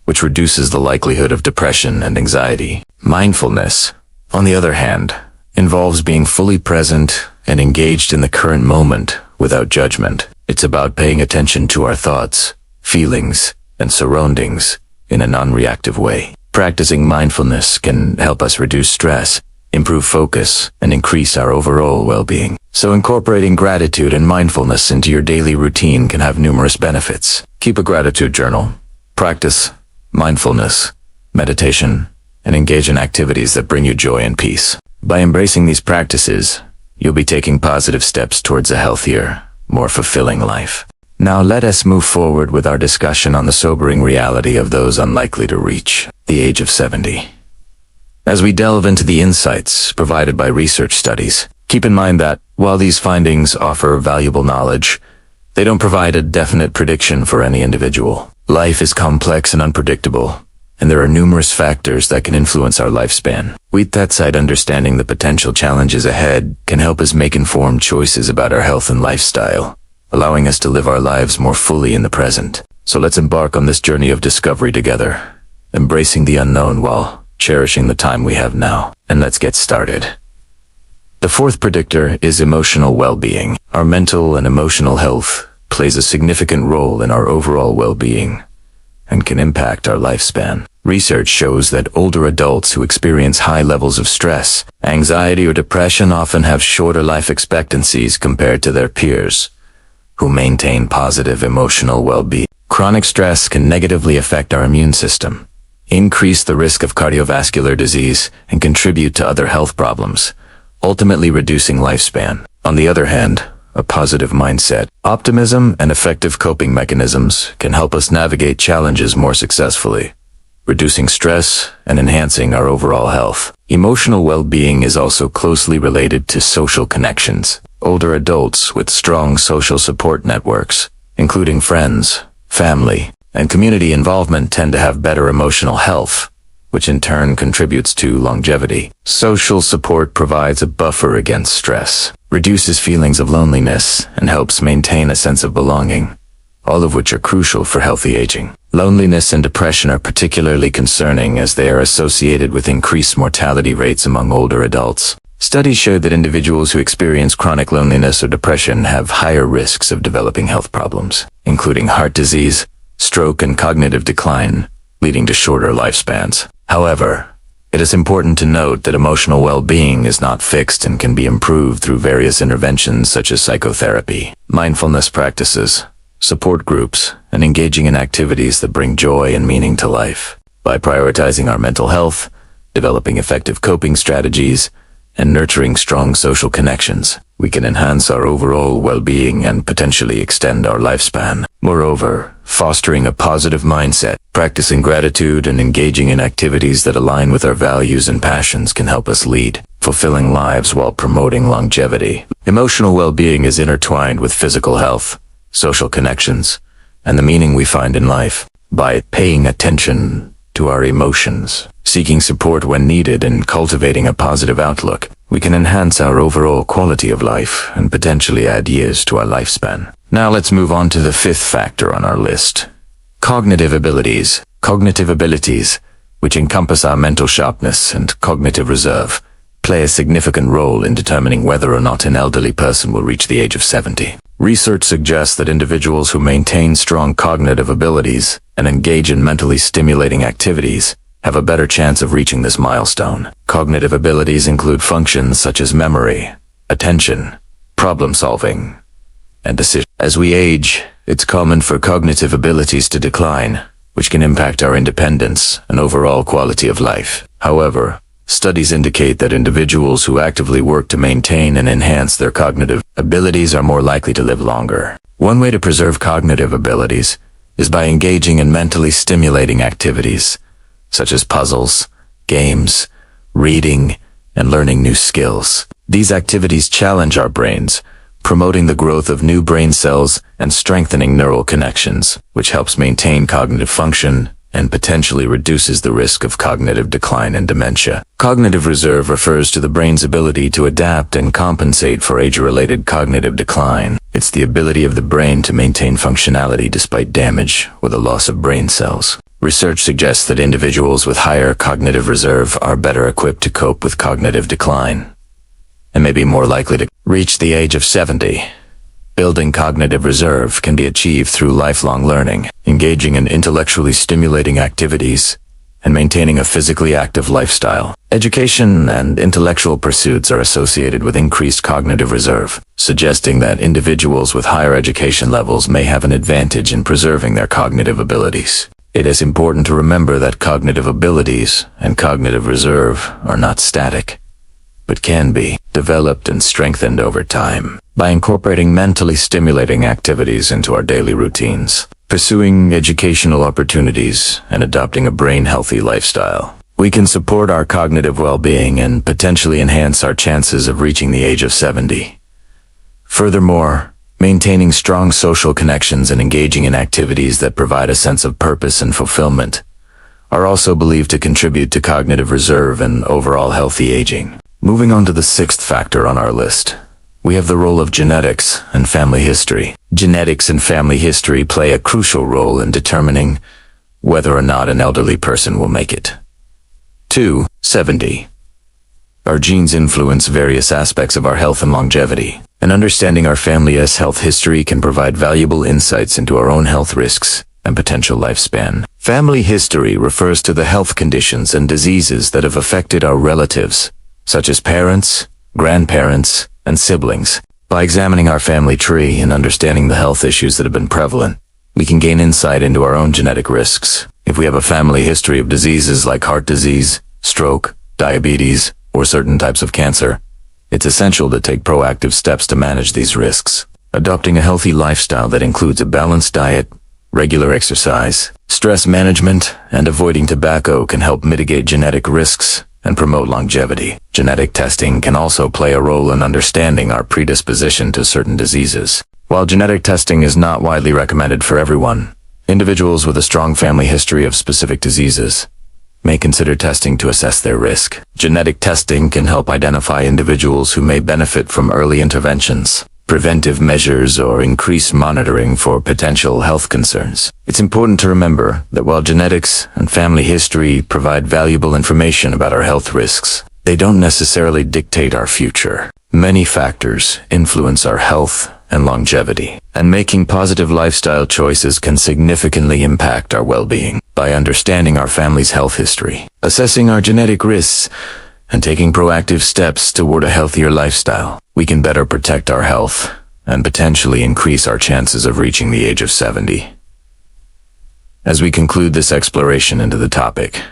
which reduces the likelihood of depression and anxiety. Mindfulness, on the other hand, involves being fully present and engaged in the current moment without judgment. It's about paying attention to our thoughts, feelings, and surroundings in a non-reactive way. Practicing mindfulness can help us reduce stress, improve focus, and increase our overall well-being. So incorporating gratitude and mindfulness into your daily routine can have numerous benefits. Keep a gratitude journal, practice mindfulness, meditation, and engage in activities that bring you joy and peace. By embracing these practices, you'll be taking positive steps towards a healthier, more fulfilling life. Now let us move forward with our discussion on the sobering reality of those unlikely to reach the age of 70. As we delve into the insights provided by research studies, keep in mind that, while these findings offer valuable knowledge, they don't provide a definite prediction for any individual. Life is complex and unpredictable, and there are numerous factors that can influence our lifespan. With that said, understanding the potential challenges ahead can help us make informed choices about our health and lifestyle, allowing us to live our lives more fully in the present. So let's embark on this journey of discovery together, embracing the unknown while cherishing the time we have now. And let's get started. The fourth predictor is emotional well-being. Our mental and emotional health plays a significant role in our overall well-being and can impact our lifespan. Research shows that older adults who experience high levels of stress, anxiety, or depression often have shorter life expectancies compared to their peers who maintain positive emotional well-being. Chronic stress can negatively affect our immune system, increase the risk of cardiovascular disease, and contribute to other health problems, ultimately reducing lifespan. On the other hand, a positive mindset, optimism, and effective coping mechanisms can help us navigate challenges more successfully, reducing stress, and enhancing our overall health. Emotional well-being is also closely related to social connections. Older adults with strong social support networks, including friends, family, and community involvement, tend to have better emotional health, which in turn contributes to longevity. Social support provides a buffer against stress, reduces feelings of loneliness, and helps maintain a sense of belonging, all of which are crucial for healthy aging. Loneliness and depression are particularly concerning as they are associated with increased mortality rates among older adults. Studies show that individuals who experience chronic loneliness or depression have higher risks of developing health problems, including heart disease, stroke, and cognitive decline, leading to shorter lifespans. However, it is important to note that emotional well-being is not fixed and can be improved through various interventions such as psychotherapy, mindfulness practices, support groups, and engaging in activities that bring joy and meaning to life. By prioritizing our mental health, developing effective coping strategies, and nurturing strong social connections, we can enhance our overall well-being and potentially extend our lifespan. Moreover, fostering a positive mindset, practicing gratitude, and engaging in activities that align with our values and passions can help us lead fulfilling lives while promoting longevity. Emotional well-being is intertwined with physical health, social connections, and the meaning we find in life. By paying attention to our emotions, seeking support when needed, and cultivating a positive outlook, we can enhance our overall quality of life and potentially add years to our lifespan. Now let's move on to the fifth factor on our list. Cognitive abilities. Cognitive abilities, which encompass our mental sharpness and cognitive reserve, play a significant role in determining whether or not an elderly person will reach the age of 70. Research suggests that individuals who maintain strong cognitive abilities and engage in mentally stimulating activities have a better chance of reaching this milestone. Cognitive abilities include functions such as memory, attention, problem solving, and decision. As we age, it's common for cognitive abilities to decline, which can impact our independence and overall quality of life. However, studies indicate that individuals who actively work to maintain and enhance their cognitive abilities are more likely to live longer. One way to preserve cognitive abilities is by engaging in mentally stimulating activities, such as puzzles, games, reading, and learning new skills. These activities challenge our brains, promoting the growth of new brain cells and strengthening neural connections, which helps maintain cognitive function and potentially reduces the risk of cognitive decline and dementia. Cognitive reserve refers to the brain's ability to adapt and compensate for age-related cognitive decline. It's the ability of the brain to maintain functionality despite damage or the loss of brain cells. Research suggests that individuals with higher cognitive reserve are better equipped to cope with cognitive decline and may be more likely to reach the age of 70. Building cognitive reserve can be achieved through lifelong learning, engaging in intellectually stimulating activities, and maintaining a physically active lifestyle. Education and intellectual pursuits are associated with increased cognitive reserve, suggesting that individuals with higher education levels may have an advantage in preserving their cognitive abilities. It is important to remember that cognitive abilities and cognitive reserve are not static, but can be developed and strengthened over time. By incorporating mentally stimulating activities into our daily routines, pursuing educational opportunities, and adopting a brain-healthy lifestyle, we can support our cognitive well-being and potentially enhance our chances of reaching the age of 70. Furthermore, maintaining strong social connections and engaging in activities that provide a sense of purpose and fulfillment are also believed to contribute to cognitive reserve and overall healthy aging. Moving on to the sixth factor on our list, we have the role of genetics and family history. Genetics and family history play a crucial role in determining whether or not an elderly person will make it to 70. Our genes influence various aspects of our health and longevity, and understanding our family's health history can provide valuable insights into our own health risks and potential lifespan. Family history refers to the health conditions and diseases that have affected our relatives, such as parents, grandparents, and siblings. By examining our family tree and understanding the health issues that have been prevalent, we can gain insight into our own genetic risks. If we have a family history of diseases like heart disease, stroke, diabetes, or certain types of cancer, it's essential to take proactive steps to manage these risks. Adopting a healthy lifestyle that includes a balanced diet, regular exercise, Stress management and avoiding tobacco can help mitigate genetic risks and promote longevity. Genetic testing can also play a role in understanding our predisposition to certain diseases. While genetic testing is not widely recommended for everyone, individuals with a strong family history of specific diseases may consider testing to assess their risk. Genetic testing can help identify individuals who may benefit from early interventions, preventive measures, or increased monitoring for potential health concerns. It's important to remember that while genetics and family history provide valuable information about our health risks, they don't necessarily dictate our future. Many factors influence our health and longevity, and making positive lifestyle choices can significantly impact our well-being. By understanding our family's health history, assessing our genetic risks, and taking proactive steps toward a healthier lifestyle, we can better protect our health and potentially increase our chances of reaching the age of 70. As we conclude this exploration into the topic,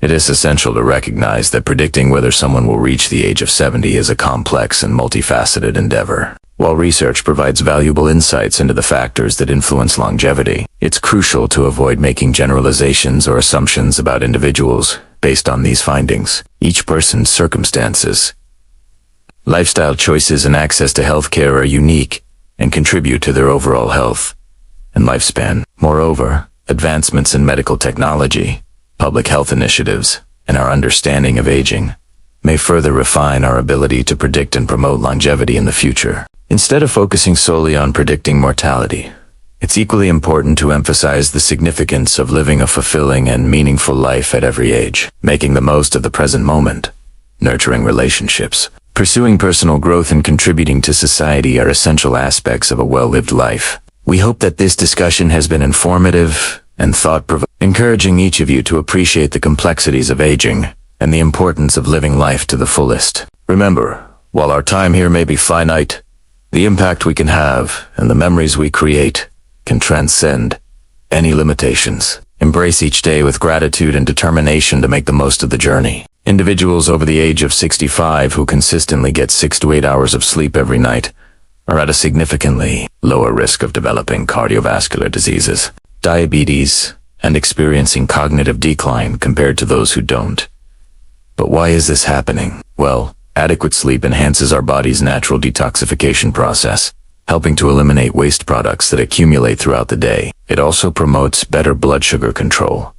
it is essential to recognize that predicting whether someone will reach the age of 70 is a complex and multifaceted endeavor. While research provides valuable insights into the factors that influence longevity, it's crucial to avoid making generalizations or assumptions about individuals based on these findings. Each person's circumstances, lifestyle choices, and access to healthcare are unique and contribute to their overall health and lifespan. Moreover, advancements in medical technology, public health initiatives, and our understanding of aging may further refine our ability to predict and promote longevity in the future. Instead of focusing solely on predicting mortality, it's equally important to emphasize the significance of living a fulfilling and meaningful life at every age, making the most of the present moment, nurturing relationships, pursuing personal growth, and contributing to society are essential aspects of a well-lived life. We hope that this discussion has been informative and thought-provoking, encouraging each of you to appreciate the complexities of aging and the importance of living life to the fullest. Remember, while our time here may be finite, the impact we can have and the memories we create can transcend any limitations. Embrace each day with gratitude and determination to make the most of the journey. Individuals over the age of 65 who consistently get 6 to 8 hours of sleep every night are at a significantly lower risk of developing cardiovascular diseases, diabetes, and experiencing cognitive decline compared to those who don't. But why is this happening? Well, adequate sleep enhances our body's natural detoxification process, helping to eliminate waste products that accumulate throughout the day. It also promotes better blood sugar control,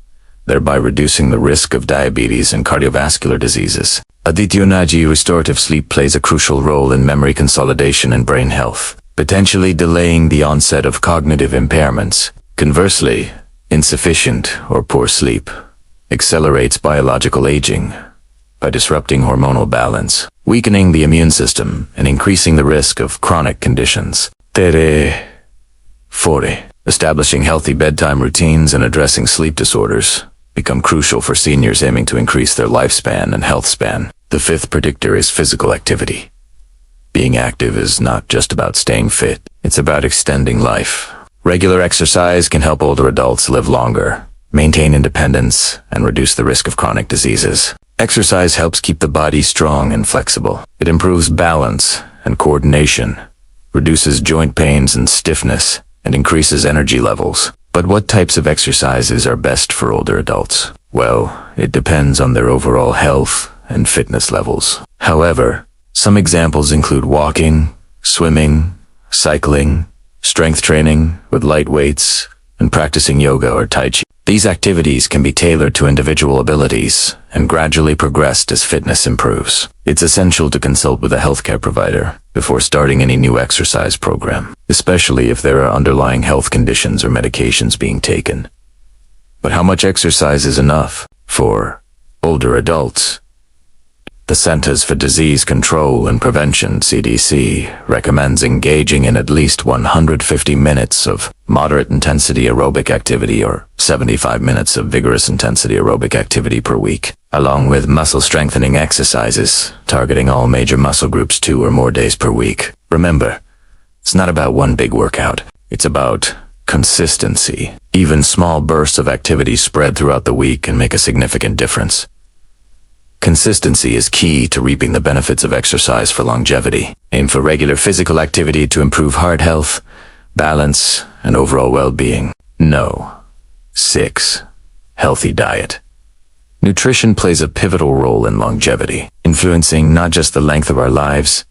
thereby reducing the risk of diabetes and cardiovascular diseases. Adityonaji restorative sleep plays a crucial role in memory consolidation and brain health, potentially delaying the onset of cognitive impairments. Conversely, insufficient or poor sleep accelerates biological aging by disrupting hormonal balance, weakening the immune system, and increasing the risk of chronic conditions. 4. Establishing healthy bedtime routines and addressing sleep disorders become crucial for seniors aiming to increase their lifespan and health span. The 5th predictor is physical activity. Being active is not just about staying fit, it's about extending life. Regular exercise can help older adults live longer, maintain independence, and reduce the risk of chronic diseases. Exercise helps keep the body strong and flexible. It improves balance and coordination, reduces joint pains and stiffness, and increases energy levels. But what types of exercises are best for older adults? Well, it depends on their overall health and fitness levels. However, some examples include walking, swimming, cycling, strength training with light weights, and practicing yoga or tai chi. These activities can be tailored to individual abilities and gradually progressed as fitness improves. It's essential to consult with a healthcare provider before starting any new exercise program, especially if there are underlying health conditions or medications being taken. But how much exercise is enough for older adults? The Centers for Disease Control and Prevention, CDC, recommends engaging in at least 150 minutes of moderate intensity aerobic activity or 75 minutes of vigorous intensity aerobic activity per week, along with muscle strengthening exercises, targeting all major muscle groups 2 or more days per week. Remember, it's not about one big workout. It's about consistency. Even small bursts of activity spread throughout the week can make a significant difference. Consistency is key to reaping the benefits of exercise for longevity. Aim for regular physical activity to improve heart health, balance, and overall well-being. Know 6. Healthy diet. Nutrition plays a pivotal role in longevity, influencing not just the length of our lives,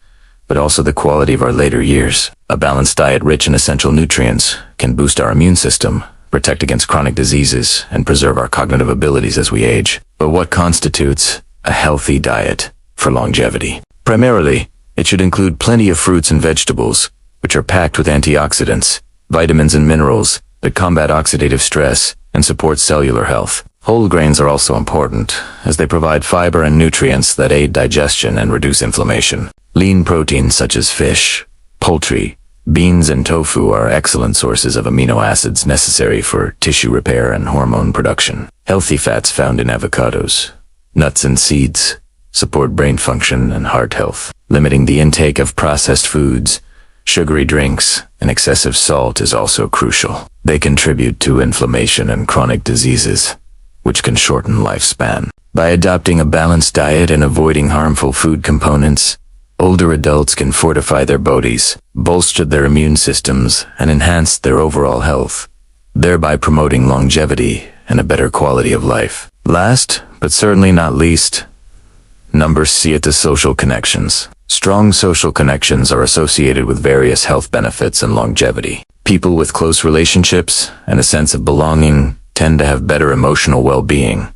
but also the quality of our later years. A balanced diet rich in essential nutrients can boost our immune system, protect against chronic diseases, and preserve our cognitive abilities as we age. But what constitutes a healthy diet for longevity? Primarily, it should include plenty of fruits and vegetables, which are packed with antioxidants, vitamins and minerals that combat oxidative stress and support cellular health. Whole grains are also important, as they provide fiber and nutrients that aid digestion and reduce inflammation. Lean proteins such as fish, poultry, beans, and tofu are excellent sources of amino acids necessary for tissue repair and hormone production. Healthy fats found in avocados, nuts, and seeds support brain function and heart health. Limiting the intake of processed foods, sugary drinks, and excessive salt is also crucial. They contribute to inflammation and chronic diseases, which can shorten lifespan. By adopting a balanced diet and avoiding harmful food components, older adults can fortify their bodies, bolster their immune systems, and enhance their overall health, thereby promoting longevity and a better quality of life. Last, but certainly not least, number C, the social connections. Strong social connections are associated with various health benefits and longevity. People with close relationships and a sense of belonging tend to have better emotional well-being,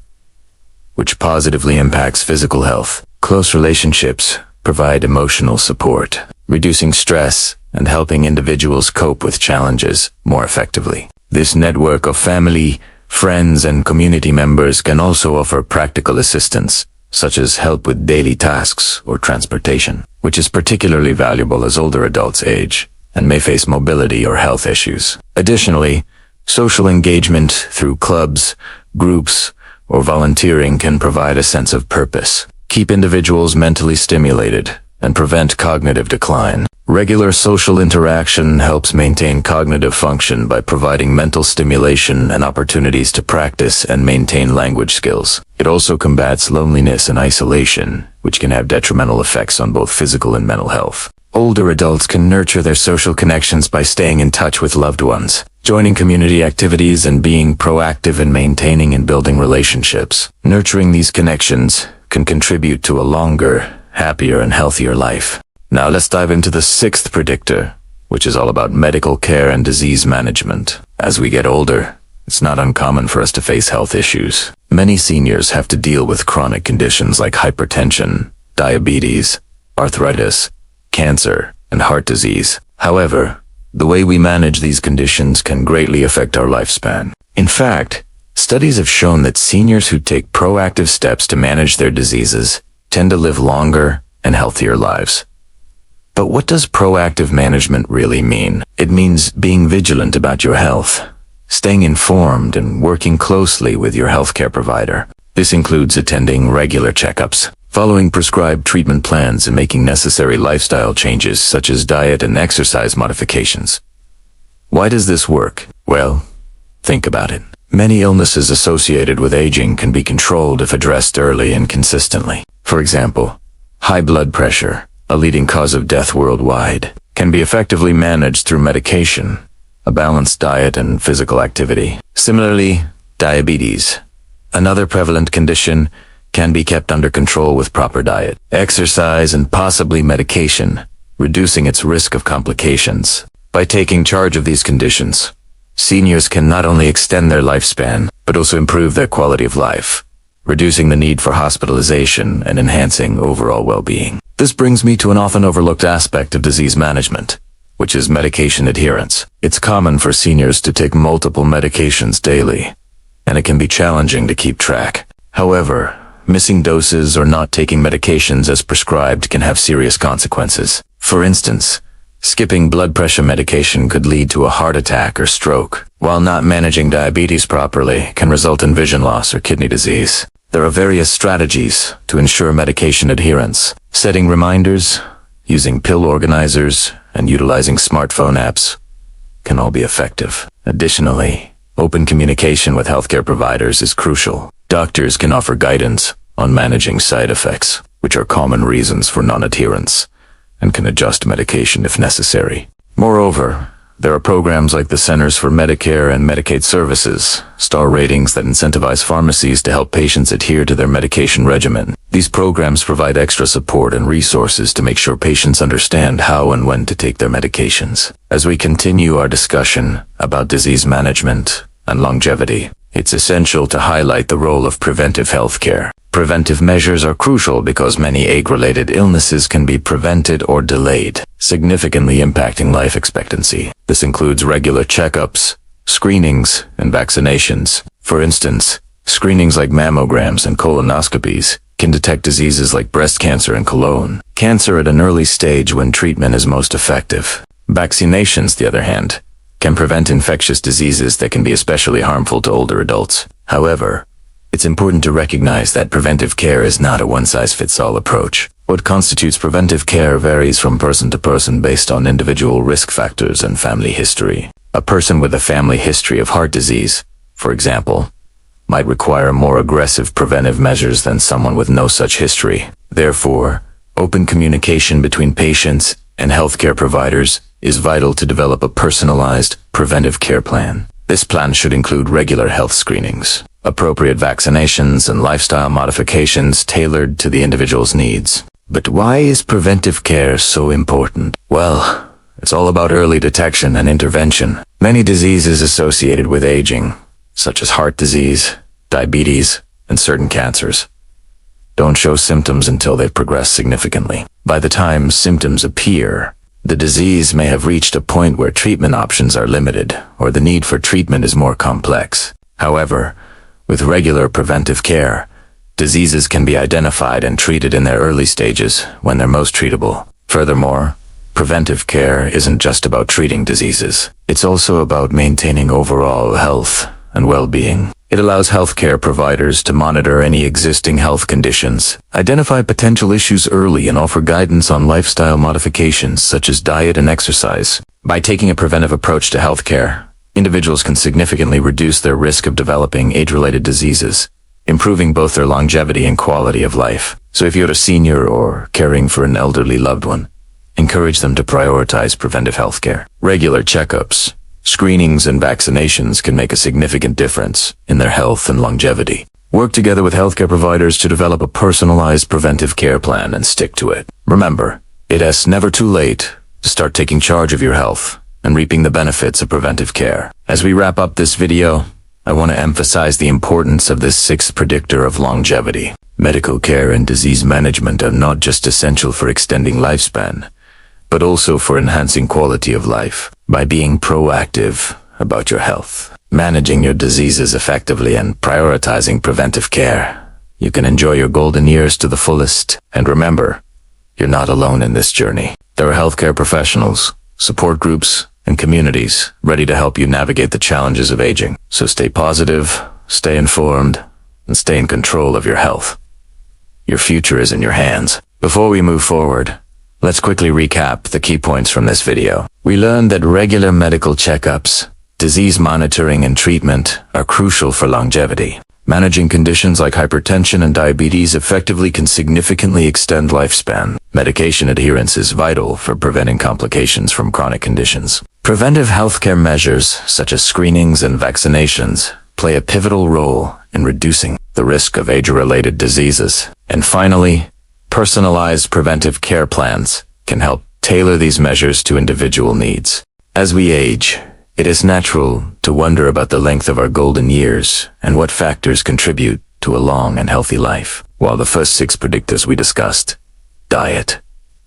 which positively impacts physical health. Close relationships provide emotional support, reducing stress and helping individuals cope with challenges more effectively. This network of family, friends, and community members can also offer practical assistance, such as help with daily tasks or transportation, which is particularly valuable as older adults age and may face mobility or health issues. Additionally, social engagement through clubs, groups, or volunteering can provide a sense of purpose, keep individuals mentally stimulated, and prevent cognitive decline. Regular social interaction helps maintain cognitive function by providing mental stimulation and opportunities to practice and maintain language skills. It also combats loneliness and isolation, which can have detrimental effects on both physical and mental health. Older adults can nurture their social connections by staying in touch with loved ones, joining community activities, and being proactive in maintaining and building relationships. Nurturing these connections can contribute to a longer, happier, and healthier life. Now let's dive into the 6th predictor, which is all about medical care and disease management. As we get older, it's not uncommon for us to face health issues. Many seniors have to deal with chronic conditions like hypertension, diabetes, arthritis, cancer, and heart disease. However, the way we manage these conditions can greatly affect our lifespan. In fact, studies have shown that seniors who take proactive steps to manage their diseases tend to live longer and healthier lives. But what does proactive management really mean? It means being vigilant about your health, staying informed, and working closely with your healthcare provider. This includes attending regular checkups, following prescribed treatment plans, and making necessary lifestyle changes such as diet and exercise modifications. Why does this work? Well, think about it. Many illnesses associated with aging can be controlled if addressed early and consistently. For example, high blood pressure, a leading cause of death worldwide, can be effectively managed through medication, a balanced diet, and physical activity. Similarly, diabetes, another prevalent condition, can be kept under control with proper diet, exercise, and possibly medication, reducing its risk of complications. By taking charge of these conditions, seniors can not only extend their lifespan, but also improve their quality of life, reducing the need for hospitalization and enhancing overall well-being. This brings me to an often overlooked aspect of disease management, which is medication adherence. It's common for seniors to take multiple medications daily, and it can be challenging to keep track. However, missing doses or not taking medications as prescribed can have serious consequences. For instance, skipping blood pressure medication could lead to a heart attack or stroke, while not managing diabetes properly can result in vision loss or kidney disease. There are various strategies to ensure medication adherence. Setting reminders, using pill organizers, and utilizing smartphone apps can all be effective. Additionally, open communication with healthcare providers is crucial. Doctors can offer guidance on managing side effects, which are common reasons for non-adherence, and can adjust medication if necessary. Moreover, there are programs like the Centers for Medicare and Medicaid Services, star ratings that incentivize pharmacies to help patients adhere to their medication regimen. These programs provide extra support and resources to make sure patients understand how and when to take their medications. As we continue our discussion about disease management and longevity, it's essential to highlight the role of preventive healthcare. Preventive measures are crucial because many age-related illnesses can be prevented or delayed, significantly impacting life expectancy. This includes regular checkups, screenings, and vaccinations. For instance, screenings like mammograms and colonoscopies can detect diseases like breast cancer and colon cancer at an early stage when treatment is most effective. Vaccinations, the other hand, can prevent infectious diseases that can be especially harmful to older adults. However, it's important to recognize that preventive care is not a one-size-fits-all approach. What constitutes preventive care varies from person to person based on individual risk factors and family history. A person with a family history of heart disease, for example, might require more aggressive preventive measures than someone with no such history. Therefore, open communication between patients and healthcare providers is vital to develop a personalized preventive care plan. This plan should include regular health screenings, appropriate vaccinations, and lifestyle modifications tailored to the individual's needs. But why is preventive care so important? Well, it's all about early detection and intervention. Many diseases associated with aging, such as heart disease, diabetes, and certain cancers, don't show symptoms until they've progressed significantly. By the time symptoms appear, the disease may have reached a point where treatment options are limited, or the need for treatment is more complex. However, with regular preventive care, diseases can be identified and treated in their early stages when they're most treatable. Furthermore, preventive care isn't just about treating diseases. It's also about maintaining overall health and well-being. It allows healthcare providers to monitor any existing health conditions, identify potential issues early, and offer guidance on lifestyle modifications such as diet and exercise. By taking a preventive approach to healthcare, individuals can significantly reduce their risk of developing age-related diseases, improving both their longevity and quality of life. So if you're a senior or caring for an elderly loved one, encourage them to prioritize preventive healthcare. Regular checkups, screenings, and vaccinations can make a significant difference in their health and longevity. Work together with healthcare providers to develop a personalized preventive care plan and stick to it. Remember, it is never too late to start taking charge of your health and reaping the benefits of preventive care. As we wrap up this video, I want to emphasize the importance of this sixth predictor of longevity. Medical care and disease management are not just essential for extending lifespan, but also for enhancing quality of life. By being proactive about your health, managing your diseases effectively, and prioritizing preventive care, you can enjoy your golden years to the fullest. And remember, you're not alone in this journey. There are healthcare professionals, support groups, and communities ready to help you navigate the challenges of aging. So stay positive, stay informed, and stay in control of your health. Your future is in your hands. Before we move forward, let's quickly recap the key points from this video. We learned that regular medical checkups, disease monitoring, and treatment are crucial for longevity. Managing conditions like hypertension and diabetes effectively can significantly extend lifespan. Medication adherence is vital for preventing complications from chronic conditions. Preventive healthcare measures, such as screenings and vaccinations, play a pivotal role in reducing the risk of age-related diseases. And finally, personalized preventive care plans can help tailor these measures to individual needs. As we age, it is natural to wonder about the length of our golden years and what factors contribute to a long and healthy life. While the first six predictors we discussed, diet,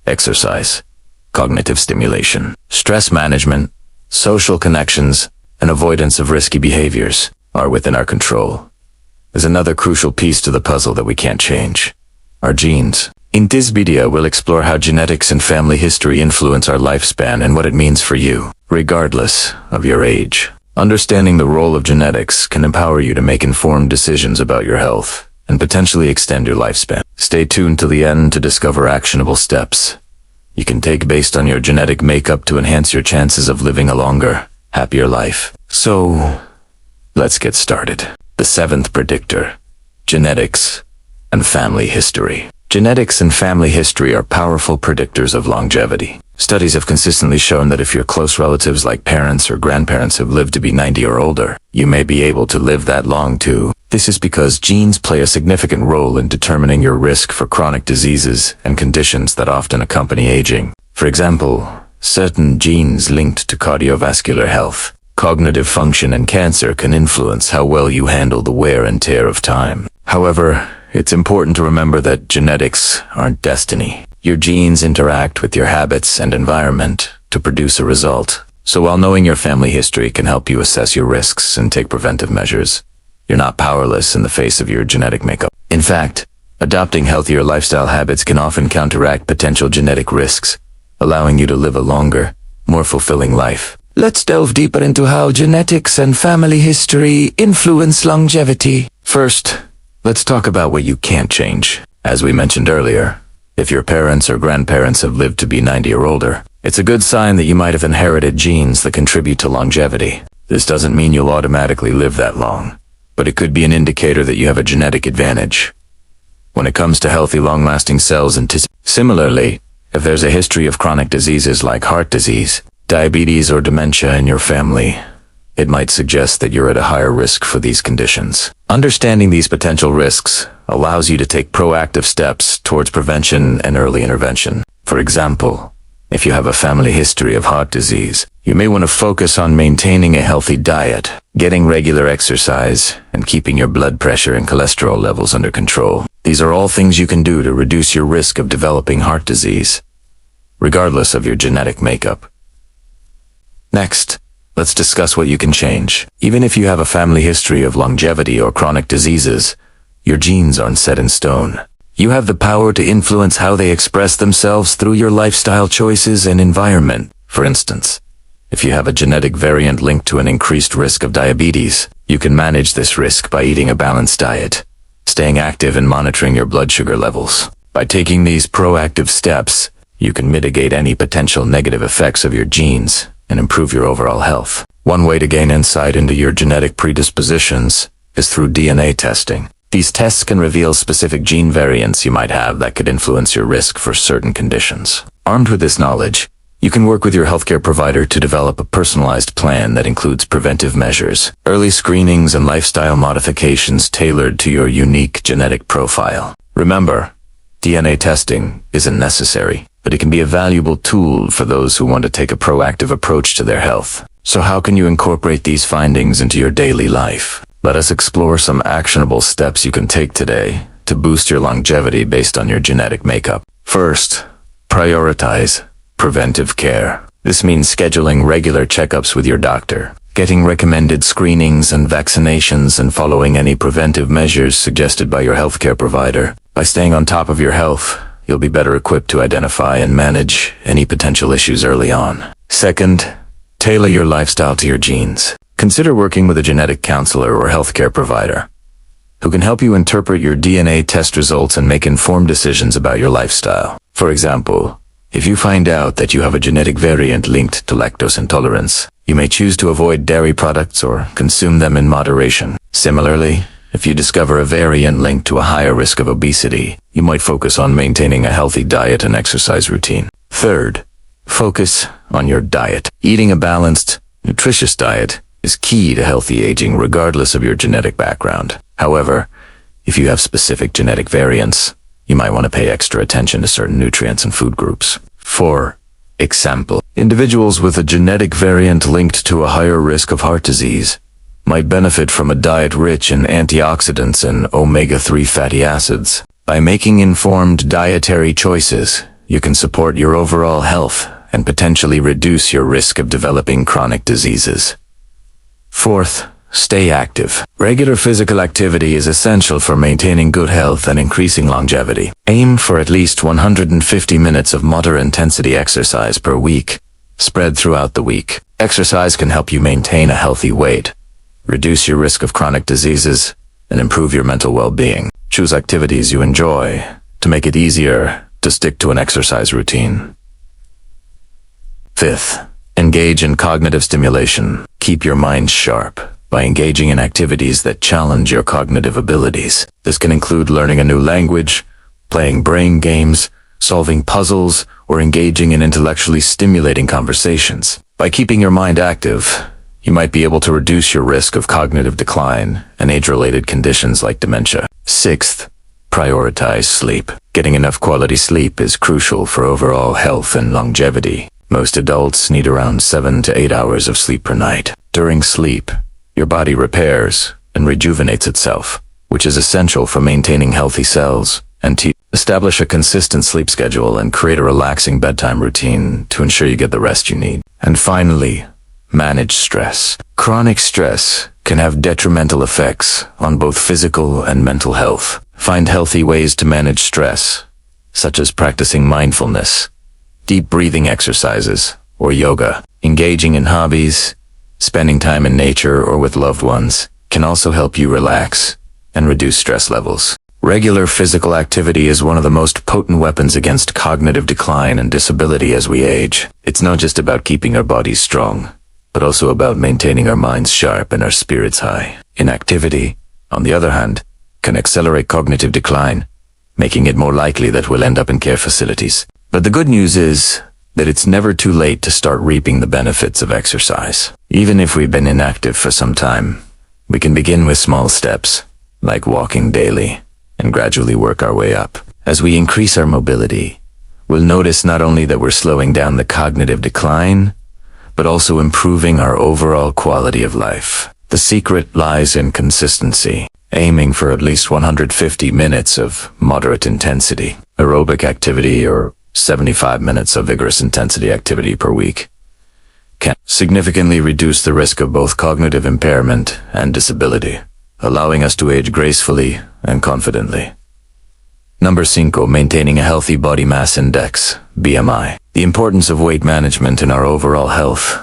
exercise, cognitive stimulation, stress management, social connections, and avoidance of risky behaviors, are within our control, there's another crucial piece to the puzzle that we can't change: our genes. In this video, we'll explore how genetics and family history influence our lifespan and what it means for you, regardless of your age. Understanding the role of genetics can empower you to make informed decisions about your health and potentially extend your lifespan. Stay tuned to the end to discover actionable steps you can take based on your genetic makeup to enhance your chances of living a longer, happier life. So, let's get started. The seventh predictor: genetics and family history. Genetics and family history are powerful predictors of longevity. Studies have consistently shown that if your close relatives like parents or grandparents have lived to be 90 or older, you may be able to live that long too. This is because genes play a significant role in determining your risk for chronic diseases and conditions that often accompany aging. For example, certain genes linked to cardiovascular health, cognitive function, and cancer can influence how well you handle the wear and tear of time. However, it's important to remember that genetics aren't destiny. Your genes interact with your habits and environment to produce a result. So while knowing your family history can help you assess your risks and take preventive measures, you're not powerless in the face of your genetic makeup. In fact, adopting healthier lifestyle habits can often counteract potential genetic risks, allowing you to live a longer, more fulfilling life. Let's delve deeper into how genetics and family history influence longevity. First, let's talk about what you can't change. As we mentioned earlier, if your parents or grandparents have lived to be 90 or older, it's a good sign that you might have inherited genes that contribute to longevity. This doesn't mean you'll automatically live that long, but it could be an indicator that you have a genetic advantage when it comes to healthy, long-lasting cells and tissues. Similarly, if there's a history of chronic diseases like heart disease, diabetes, or dementia in your family, it might suggest that you're at a higher risk for these conditions. Understanding these potential risks allows you to take proactive steps towards prevention and early intervention. For example, if you have a family history of heart disease, you may want to focus on maintaining a healthy diet, getting regular exercise, and keeping your blood pressure and cholesterol levels under control. These are all things you can do to reduce your risk of developing heart disease, regardless of your genetic makeup. Next, let's discuss what you can change. Even if you have a family history of longevity or chronic diseases, your genes aren't set in stone. You have the power to influence how they express themselves through your lifestyle choices and environment. For instance, if you have a genetic variant linked to an increased risk of diabetes, you can manage this risk by eating a balanced diet, staying active, and monitoring your blood sugar levels. By taking these proactive steps, you can mitigate any potential negative effects of your genes and improve your overall health. One way to gain insight into your genetic predispositions is through DNA testing. These tests can reveal specific gene variants you might have that could influence your risk for certain conditions. Armed with this knowledge, you can work with your healthcare provider to develop a personalized plan that includes preventive measures, early screenings, and lifestyle modifications tailored to your unique genetic profile. Remember, DNA testing isn't necessary, but it can be a valuable tool for those who want to take a proactive approach to their health. So how can you incorporate these findings into your daily life? Let us explore some actionable steps you can take today to boost your longevity based on your genetic makeup. First, prioritize preventive care. This means scheduling regular checkups with your doctor, getting recommended screenings and vaccinations, and following any preventive measures suggested by your healthcare provider. By staying on top of your health, you'll be better equipped to identify and manage any potential issues early on. Second, tailor your lifestyle to your genes. Consider working with a genetic counselor or healthcare provider who can help you interpret your DNA test results and make informed decisions about your lifestyle. For example, if you find out that you have a genetic variant linked to lactose intolerance, you may choose to avoid dairy products or consume them in moderation. Similarly, if you discover a variant linked to a higher risk of obesity, you might focus on maintaining a healthy diet and exercise routine. Third, focus on your diet. Eating a balanced, nutritious diet is key to healthy aging regardless of your genetic background. However, if you have specific genetic variants, you might want to pay extra attention to certain nutrients and food groups. For example, individuals with a genetic variant linked to a higher risk of heart disease might benefit from a diet rich in antioxidants and omega-3 fatty acids. By making informed dietary choices, you can support your overall health and potentially reduce your risk of developing chronic diseases. Fourth, stay active. Regular physical activity is essential for maintaining good health and increasing longevity. Aim for at least 150 minutes of moderate intensity exercise per week, spread throughout the week. Exercise can help you maintain a healthy weight, reduce your risk of chronic diseases, and improve your mental well-being. Choose activities you enjoy to make it easier to stick to an exercise routine. Fifth, engage in cognitive stimulation. Keep your mind sharp by engaging in activities that challenge your cognitive abilities. This can include learning a new language, playing brain games, solving puzzles, or engaging in intellectually stimulating conversations. By keeping your mind active, you might be able to reduce your risk of cognitive decline and age-related conditions like dementia. Sixth, prioritize sleep. Getting enough quality sleep is crucial for overall health and longevity. Most adults need around 7 to 8 hours of sleep per night. During sleep, your body repairs and rejuvenates itself, which is essential for maintaining healthy cells and teeth. Establish a consistent sleep schedule and create a relaxing bedtime routine to ensure you get the rest you need. And finally, manage stress. Chronic stress can have detrimental effects on both physical and mental health. Find healthy ways to manage stress, such as practicing mindfulness, deep breathing exercises, or yoga. Engaging in hobbies, spending time in nature or with loved ones can also help you relax and reduce stress levels. Regular physical activity is one of the most potent weapons against cognitive decline and disability as we age. It's not just about keeping our bodies strong, but also about maintaining our minds sharp and our spirits high. Inactivity, on the other hand, can accelerate cognitive decline, making it more likely that we'll end up in care facilities. But the good news is that it's never too late to start reaping the benefits of exercise. Even if we've been inactive for some time, we can begin with small steps, like walking daily, and gradually work our way up. As we increase our mobility, we'll notice not only that we're slowing down the cognitive decline, but also improving our overall quality of life. The secret lies in consistency, aiming for at least 150 minutes of moderate intensity aerobic activity or 75 minutes of vigorous intensity activity per week can significantly reduce the risk of both cognitive impairment and disability, allowing us to age gracefully and confidently. Number 5, maintaining a healthy body mass index, BMI. The importance of weight management in our overall health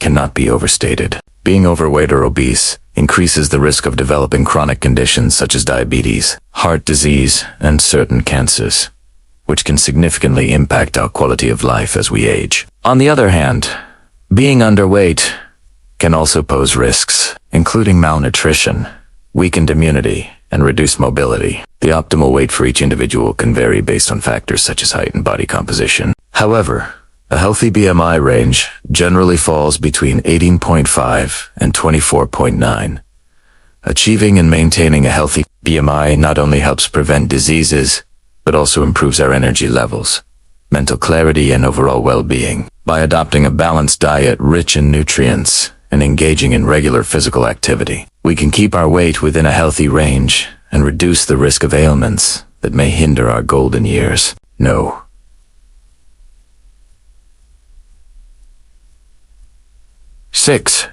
cannot be overstated. Being overweight or obese increases the risk of developing chronic conditions such as diabetes, heart disease, and certain cancers, which can significantly impact our quality of life as we age. On the other hand, being underweight can also pose risks, including malnutrition, weakened immunity, and reduced mobility. The optimal weight for each individual can vary based on factors such as height and body composition. However, a healthy BMI range generally falls between 18.5 and 24.9. Achieving and maintaining a healthy BMI not only helps prevent diseases, but also improves our energy levels, mental clarity, and overall well-being. By adopting a balanced diet rich in nutrients and engaging in regular physical activity, we can keep our weight within a healthy range and reduce the risk of ailments that may hinder our golden years. No. 6.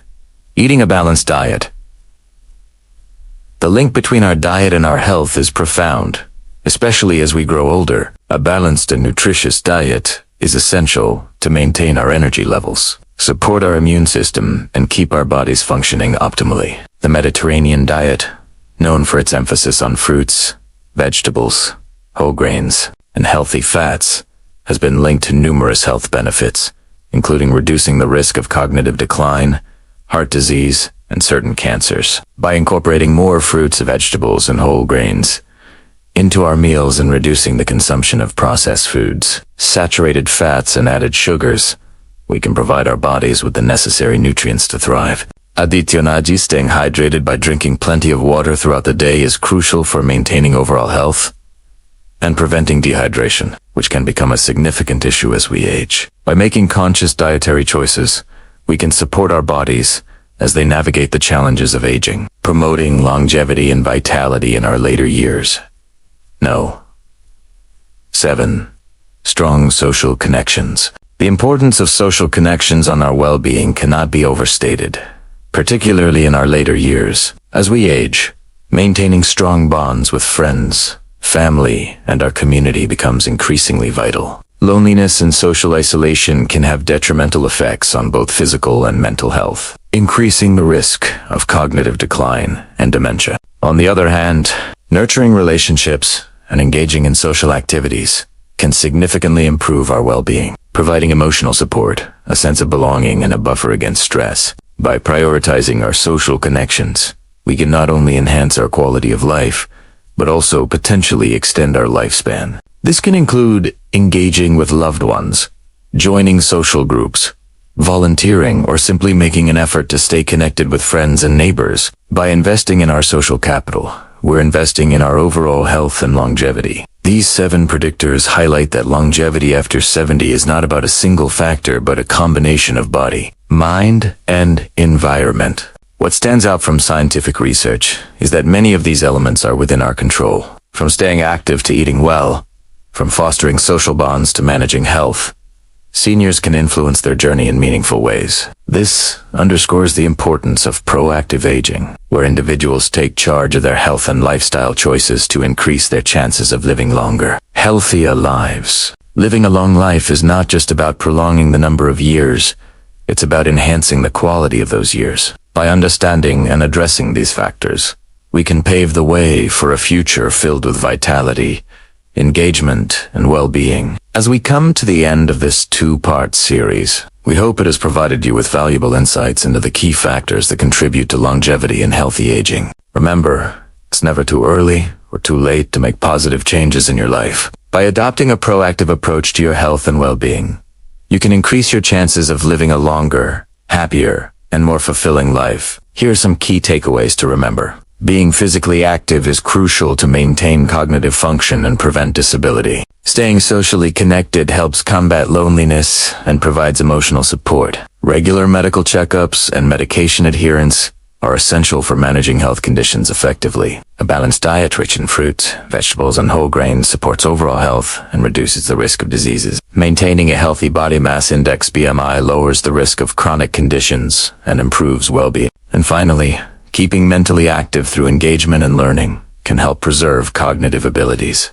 Eating a balanced diet. The link between our diet and our health is profound, especially as we grow older. A balanced and nutritious diet is essential to maintain our energy levels, support our immune system, and keep our bodies functioning optimally. The Mediterranean diet, known for its emphasis on fruits, vegetables, whole grains, and healthy fats, has been linked to numerous health benefits, including reducing the risk of cognitive decline, heart disease, and certain cancers. By incorporating more fruits, vegetables, and whole grains into our meals and reducing the consumption of processed foods, saturated fats, and added sugars, we can provide our bodies with the necessary nutrients to thrive. Aditionally, staying hydrated by drinking plenty of water throughout the day is crucial for maintaining overall health and preventing dehydration, which can become a significant issue as we age. By making conscious dietary choices, we can support our bodies as they navigate the challenges of aging, promoting longevity and vitality in our later years. No. 7. Strong social connections. The importance of social connections on our well-being cannot be overstated, particularly in our later years. As we age, maintaining strong bonds with friends, family, and our community becomes increasingly vital. Loneliness and social isolation can have detrimental effects on both physical and mental health, increasing the risk of cognitive decline and dementia. On the other hand, nurturing relationships and engaging in social activities can significantly improve our well-being, providing emotional support, a sense of belonging, and a buffer against stress. By prioritizing our social connections, we can not only enhance our quality of life, but also potentially extend our lifespan. This can include engaging with loved ones, joining social groups, volunteering, or simply making an effort to stay connected with friends and neighbors. By investing in our social capital, we're investing in our overall health and longevity. These 7 predictors highlight that longevity after 70 is not about a single factor, but a combination of body, mind, and environment. What stands out from scientific research is that many of these elements are within our control. From staying active to eating well, from fostering social bonds to managing health, seniors can influence their journey in meaningful ways. This underscores the importance of proactive aging, where individuals take charge of their health and lifestyle choices to increase their chances of living longer, healthier lives. Living a long life is not just about prolonging the number of years, it's about enhancing the quality of those years. By understanding and addressing these factors, we can pave the way for a future filled with vitality, engagement, and well-being. As we come to the end of this 2-part series, we hope it has provided you with valuable insights into the key factors that contribute to longevity and healthy aging. Remember, it's never too early or too late to make positive changes in your life. By adopting a proactive approach to your health and well-being, you can increase your chances of living a longer, happier, and more fulfilling life. Here are some key takeaways to remember. Being physically active is crucial to maintain cognitive function and prevent disability. Staying socially connected helps combat loneliness and provides emotional support. Regular medical checkups and medication adherence are essential for managing health conditions effectively. A balanced diet rich in fruits, vegetables, and whole grains supports overall health and reduces the risk of diseases. Maintaining a healthy body mass index (BMI) lowers the risk of chronic conditions and improves well-being. And finally, keeping mentally active through engagement and learning can help preserve cognitive abilities.